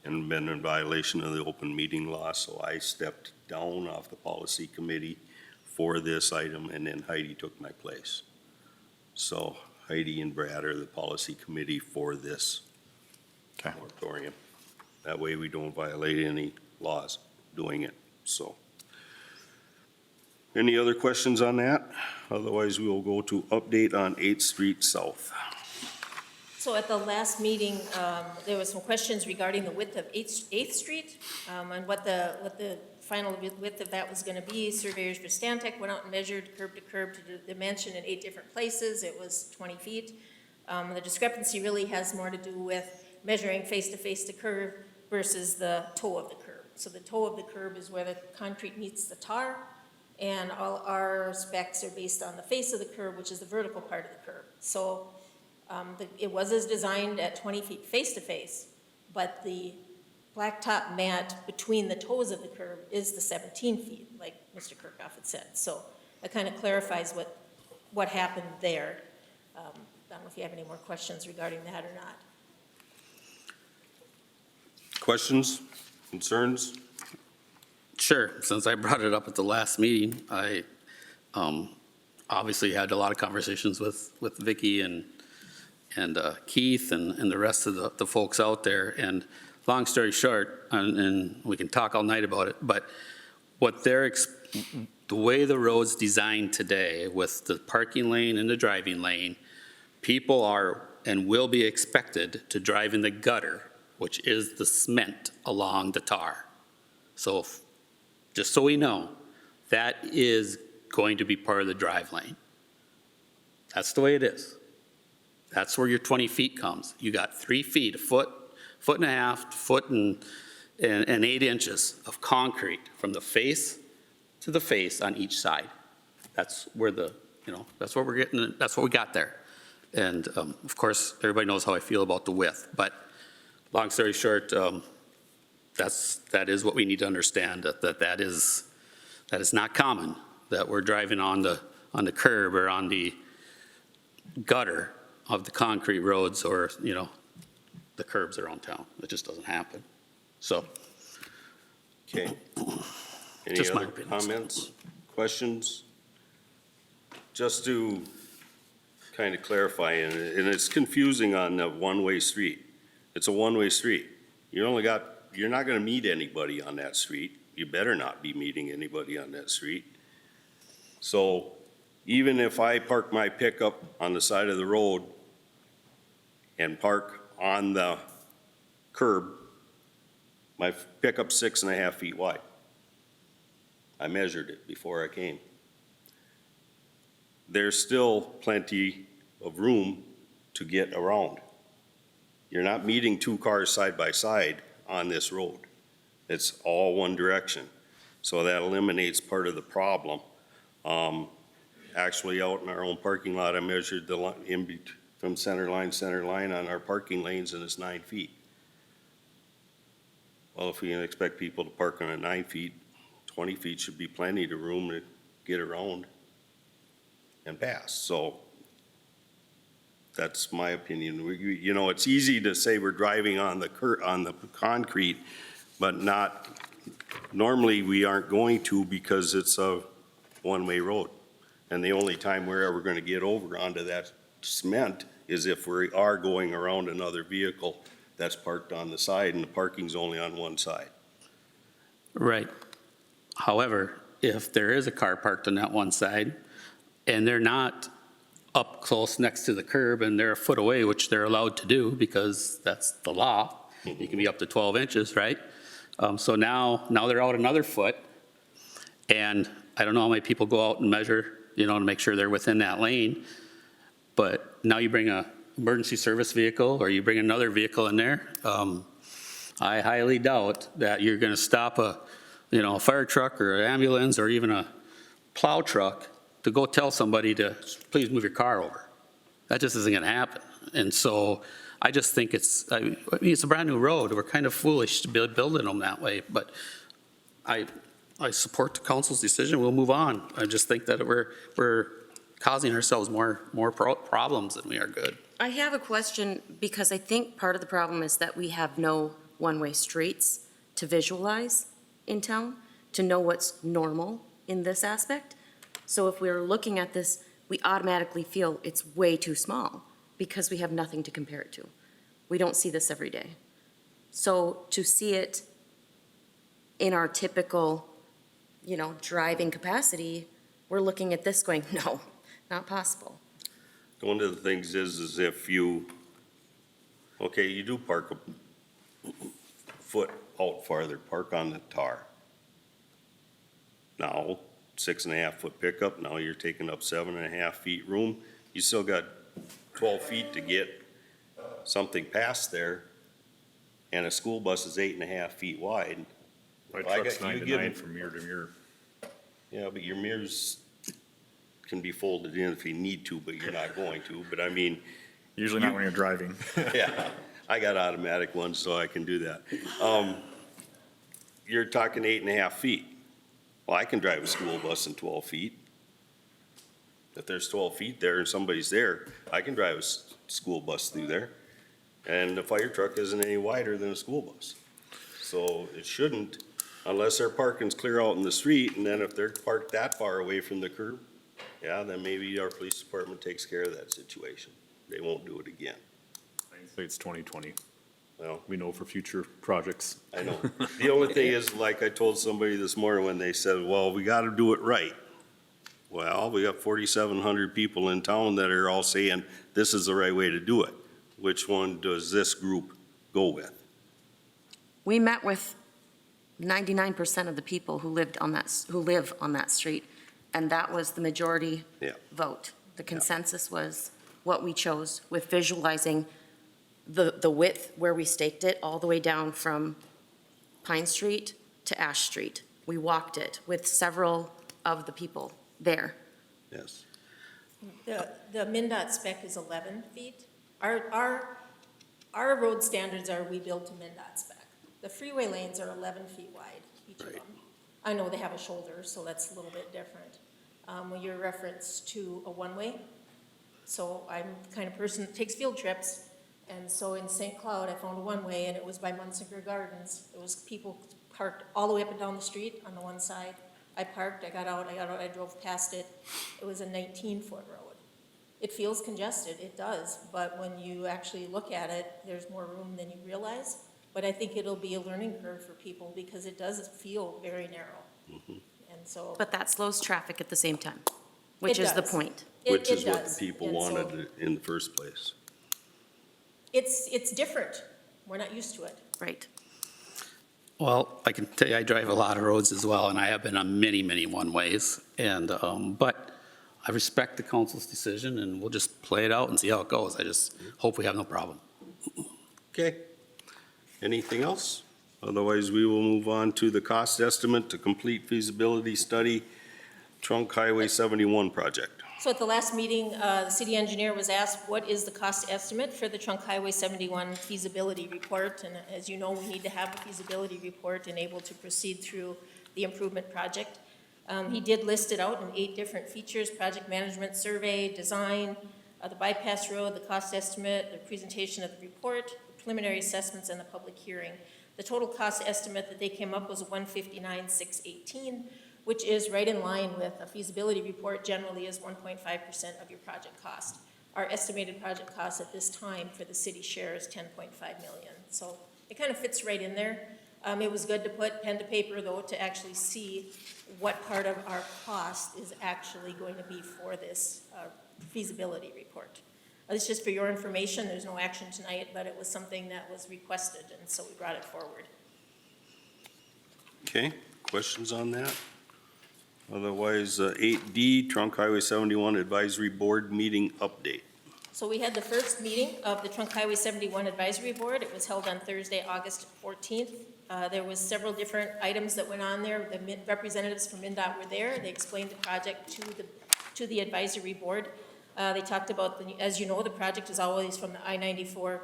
and been in violation of the open meeting law, so I stepped down off the policy committee for this item, and then Heidi took my place. So Heidi and Brad are the policy committee for this Okay. moratorium. That way we don't violate any laws doing it, so. Any other questions on that? Otherwise, we will go to update on 8th Street South. So at the last meeting, there was some questions regarding the width of 8th Street, and what the final width of that was gonna be. Surveyors for Stantec went out and measured curb to curb to the dimension in 8 different places. It was 20 feet. The discrepancy really has more to do with measuring face to face to curb versus the toe of the curb. So the toe of the curb is where the concrete meets the tar, and all our specs are based on the face of the curb, which is the vertical part of the curb. So it was as designed at 20 feet face to face, but the blacktop mat between the toes of the curb is the 17 feet, like Mr. Kirkhoff had said. So that kind of clarifies what happened there. I don't know if you have any more questions regarding that or not. Questions, concerns? Sure, since I brought it up at the last meeting, I obviously had a lot of conversations with Vicky and Keith and the rest of the folks out there. And long story short, and we can talk all night about it, but what the way the road's designed today with the parking lane and the driving lane, people are and will be expected to drive in the gutter, which is the cement along the tar. So just so we know, that is going to be part of the drive lane. That's the way it is. That's where your 20 feet comes. You got 3 feet, a foot and a half, foot and 8 inches of concrete from the face to the face on each side. That's where that's what we're getting, that's what we got there. And of course, everybody knows how I feel about the width, but long story short, that is what we need to understand, that is not common, that we're driving on the curb or on the gutter of the concrete roads or, the curbs around town. It just doesn't happen. So, Okay. Any Just my other opinions. comments, questions? Just to kind of clarify, and it's confusing on the one-way street. It's a one-way street. You're not gonna meet anybody on that street. You better not be meeting anybody on that street. So even if I park my pickup on the side of the road and park on the curb, my pickup's 6.5 feet wide. I measured it before I came. There's still plenty of room to get around. You're not meeting 2 cars side by side on this road. It's all one direction. So that eliminates part of the problem. Actually, out in our own parking lot, I measured from center line on our parking lanes, and it's 9 feet. Well, if we can expect people to park on 9 feet, 20 feet should be plenty of room to get around and pass. So that's my opinion. It's easy to say we're driving on the concrete, but normally we aren't going to because it's a one-way road. And the only time we're ever gonna get over onto that cement is if we are going around another vehicle that's parked on the side and the parking's only on one side. right. However, if there is a car parked on that one side and they're not up close next to the curb and they're a foot away, which they're allowed to do because that's the law, you can be up to 12 inches, right? So now they're out another foot, and I don't know how many people go out and measure, to make sure they're within that lane. But now you bring a emergency service vehicle or you bring another vehicle in there. I highly doubt that you're gonna stop a fire truck or an ambulance or even a plow truck to go tell somebody to please move your car over. That just isn't going to happen. And so I just think I mean, it's a brand-new road. We're kind of foolish to be building them that way, but I support the council's decision. We'll move on. I just think that we're causing ourselves more problems than we are good. I have a question, because I think part of the problem is that we have no one-way streets to visualize in town, to know what's normal in this aspect. So if we're looking at this, we automatically feel it's way too small, because we have nothing to compare it to. We don't see this every day. So to see it in our typical, driving capacity, we're looking at this going, no, not possible. One of the things is if you do park a foot out farther, park on the tar. Now, 6.5 foot pickup, now you're taking up 7.5 feet room. You still got 12 feet to get something past there, and a school bus is 8.5 feet wide. My Well, I truck's got- you 9 to give 9 them- from mirror to mirror. Yeah, but your mirrors can be folded in if you need to, but you're not going to. But I mean, Usually not when you're driving. yeah, I got automatic ones, so I can do that. You're talking 8.5 feet. Well, I can drive a school bus in 12 feet. If there's 12 feet there and somebody's there, I can drive a school bus through there. And the fire truck isn't any wider than a school bus. So it shouldn't, unless their parking's clear out in the street, and then if they're parked that far away from the curb, yeah, then maybe our police department takes care of that situation. They won't do it again. It's 2020. Well, We know for future projects. I know. The only thing is, like I told somebody this morning when they said, well, we gotta do it right. Well, we got 4,700 people in town that are all saying this is the right way to do it. Which one does this group go with? We met with 99% of the people who live on that street, and that was the majority Yeah. vote. The consensus was what we chose, with visualizing the width where we staked it, all the way down from Pine Street to Ash Street. We walked it with several of the people there. Yes. The MinDOT spec is 11 feet. Our road standards are we build to MinDOT spec. The freeway lanes are 11 feet wide, each of Right. them. I know they have a shoulder, so that's a little bit different. Your reference to a one-way, so I'm the kind of person that takes field trips, and so in St. Cloud, I found a one-way, and it was by Munsinger Gardens. It was people parked all the way up and down the street on the one side. I parked, I got out, I drove past it. It was a 19-foot road. It feels congested, it does, but when you actually look at it, there's more room than you realize. But I think it'll be a learning curve for people because it does feel very narrow. And so. But that slows traffic at the same time, which It is the does. point. Which It is what does. the people And so wanted in the first place. It's different. We're not used to it. Right. Well, I can tell you, I drive a lot of roads as well, and I have been on many one-ways. And, but I respect the council's decision, and we'll just play it out and see how it goes. I just hope we have no problem. Okay. Anything else? Otherwise, we will move on to the cost estimate to complete feasibility study, Trunk Highway 71 project. So at the last meeting, the city engineer was asked, what is the cost estimate for the Trunk Highway 71 feasibility report? And as you know, we need to have a feasibility report and able to proceed through the improvement project. He did list it out in 8 different features: project management, survey, design, the bypass road, the cost estimate, the presentation of the report, the preliminary assessments, and the public hearing. The total cost estimate that they came up was $159,618, which is right in line with a feasibility report generally is 1.5% of your project cost. Our estimated project cost at this time for the city share is $10.5 million. So it kind of fits right in there. It was good to put pen to paper, though, to actually see what part of our cost is actually going to be for this feasibility report. It's just for your information. There's no action tonight, but it was something that was requested, and so we brought it forward. Okay, questions on that? Otherwise, 8D, Trunk Highway 71 Advisory Board Meeting Update. So we had the first meeting of the Trunk Highway 71 Advisory Board. It was held on Thursday, August 14th. There was several different items that went on there. The representatives from MnDOT were there. They explained the project to the advisory board. They talked about, as you know, the project is always from the I-94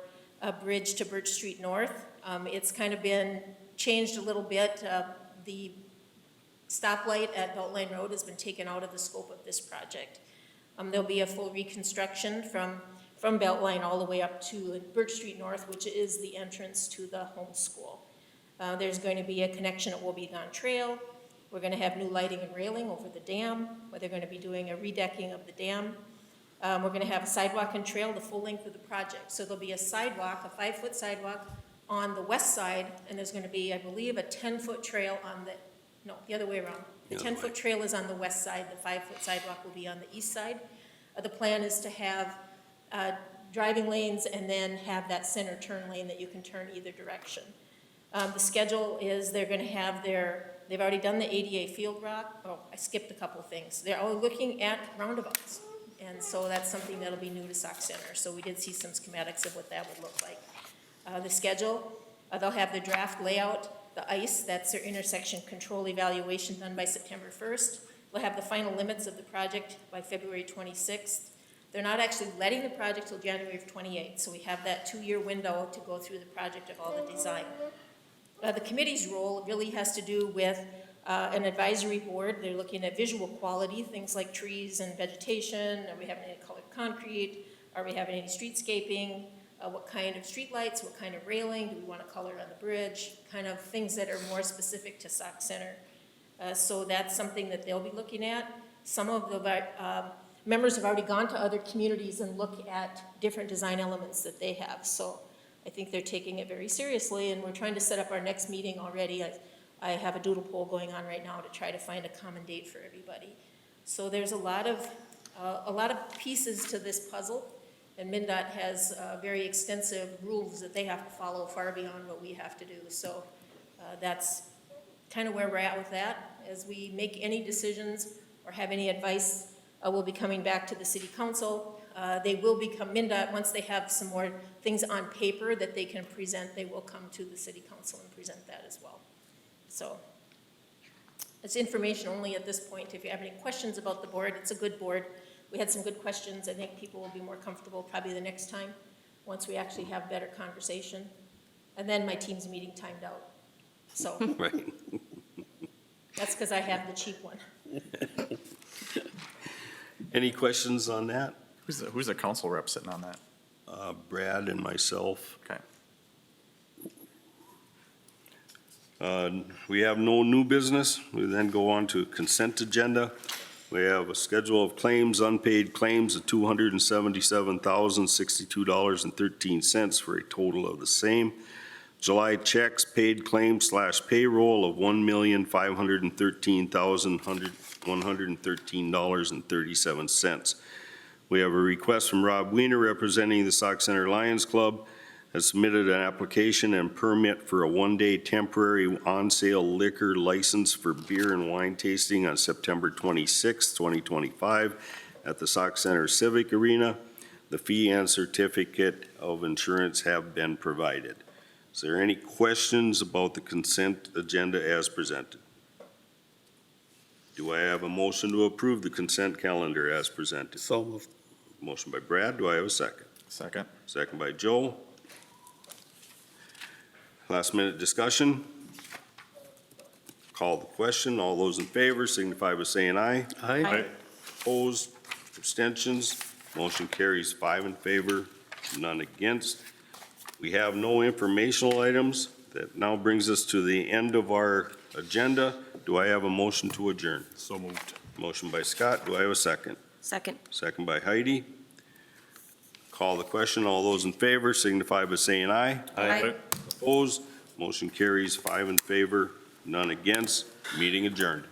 bridge to Birch Street North. It's kind of been changed a little bit. The stoplight at Beltline Road has been taken out of the scope of this project. There'll be a full reconstruction from Beltline all the way up to Birch Street North, which is the entrance to the home school. There's going to be a connection at Wobegon Trail. We're going to have new lighting and railing over the dam, where they're going to be doing a redecking of the dam. We're going to have a sidewalk and trail the full length of the project. So there'll be a sidewalk, a 5-foot sidewalk on the west side, and there's going to be, I believe, a 10-foot trail on the other way around. The 10-foot trail is on the west side, the 5-foot sidewalk will be on the east side. The plan is to have driving lanes and then have that center turn lane that you can turn either direction. The schedule is they're going to have they've already done the ADA field rock. Oh, I skipped a couple of things. They're all looking at roundabouts. And so that's something that'll be new to Sauk Center. So we did see some schematics of what that would look like. The schedule, they'll have the draft layout, the ICE, that's their intersection control evaluation done by September 1st. They'll have the final limits of the project by February 26th. They're not actually letting the project till January of 28th, so we have that 2-year window to go through the project of all the design. The committee's role really has to do with an advisory board. They're looking at visual quality, things like trees and vegetation. Are we having any colored concrete? Are we having any streetscaping? What kind of streetlights? What kind of railing? Do we want to color on the bridge? Kind of things that are more specific to Sauk Center. So that's something that they'll be looking at. Some of the members have already gone to other communities and looked at different design elements that they have. So I think they're taking it very seriously, and we're trying to set up our next meeting already. I have a doodle poll going on right now to try to find a common date for everybody. So there's a lot of pieces to this puzzle, and MnDOT has very extensive rules that they have to follow far beyond what we have to do. So that's kind of where we're at with that. As we make any decisions or have any advice, we'll be coming back to the city council. They will become MnDOT, once they have some more things on paper that they can present, they will come to the city council and present that as well. So it's information only at this point. If you have any questions about the board, it's a good board. We had some good questions. I think people will be more comfortable probably the next time, once we actually have better conversation. And then my team's meeting timed out. So Right. that's because I have the cheap one. Any questions on that? Who's the council rep sitting on that? Brad and myself. Okay. We have no new business. We then go on to consent agenda. We have a schedule of claims, unpaid claims of $277,062.13 for a total of the same. July checks, paid claims / payroll of $1,513,113.37. We have a request from Rob Weiner representing the Sauk Center Lions Club, has submitted an application and permit for a one-day temporary on-sale liquor license for beer and wine tasting on September 26, 2025 at the Sauk Center Civic Arena. The fee and certificate of insurance have been provided. Is there any questions about the consent agenda as presented? Do I have a motion to approve the consent calendar as presented? So moved. Motion by Brad, do I have a second? Second. Second by Joe. Last minute discussion. Call the question. All those in favor signify by saying aye. Aye. Opposed, abstentions, motion carries 5 in favor, none against. We have no informational items. That now brings us to the end of our agenda. Do I have a motion to adjourn? So moved. Motion by Scott, do I have a second? Second. Second by Heidi. Call the question. All those in favor signify by saying aye. Aye. Opposed, motion carries 5 in favor, none against. Meeting adjourned.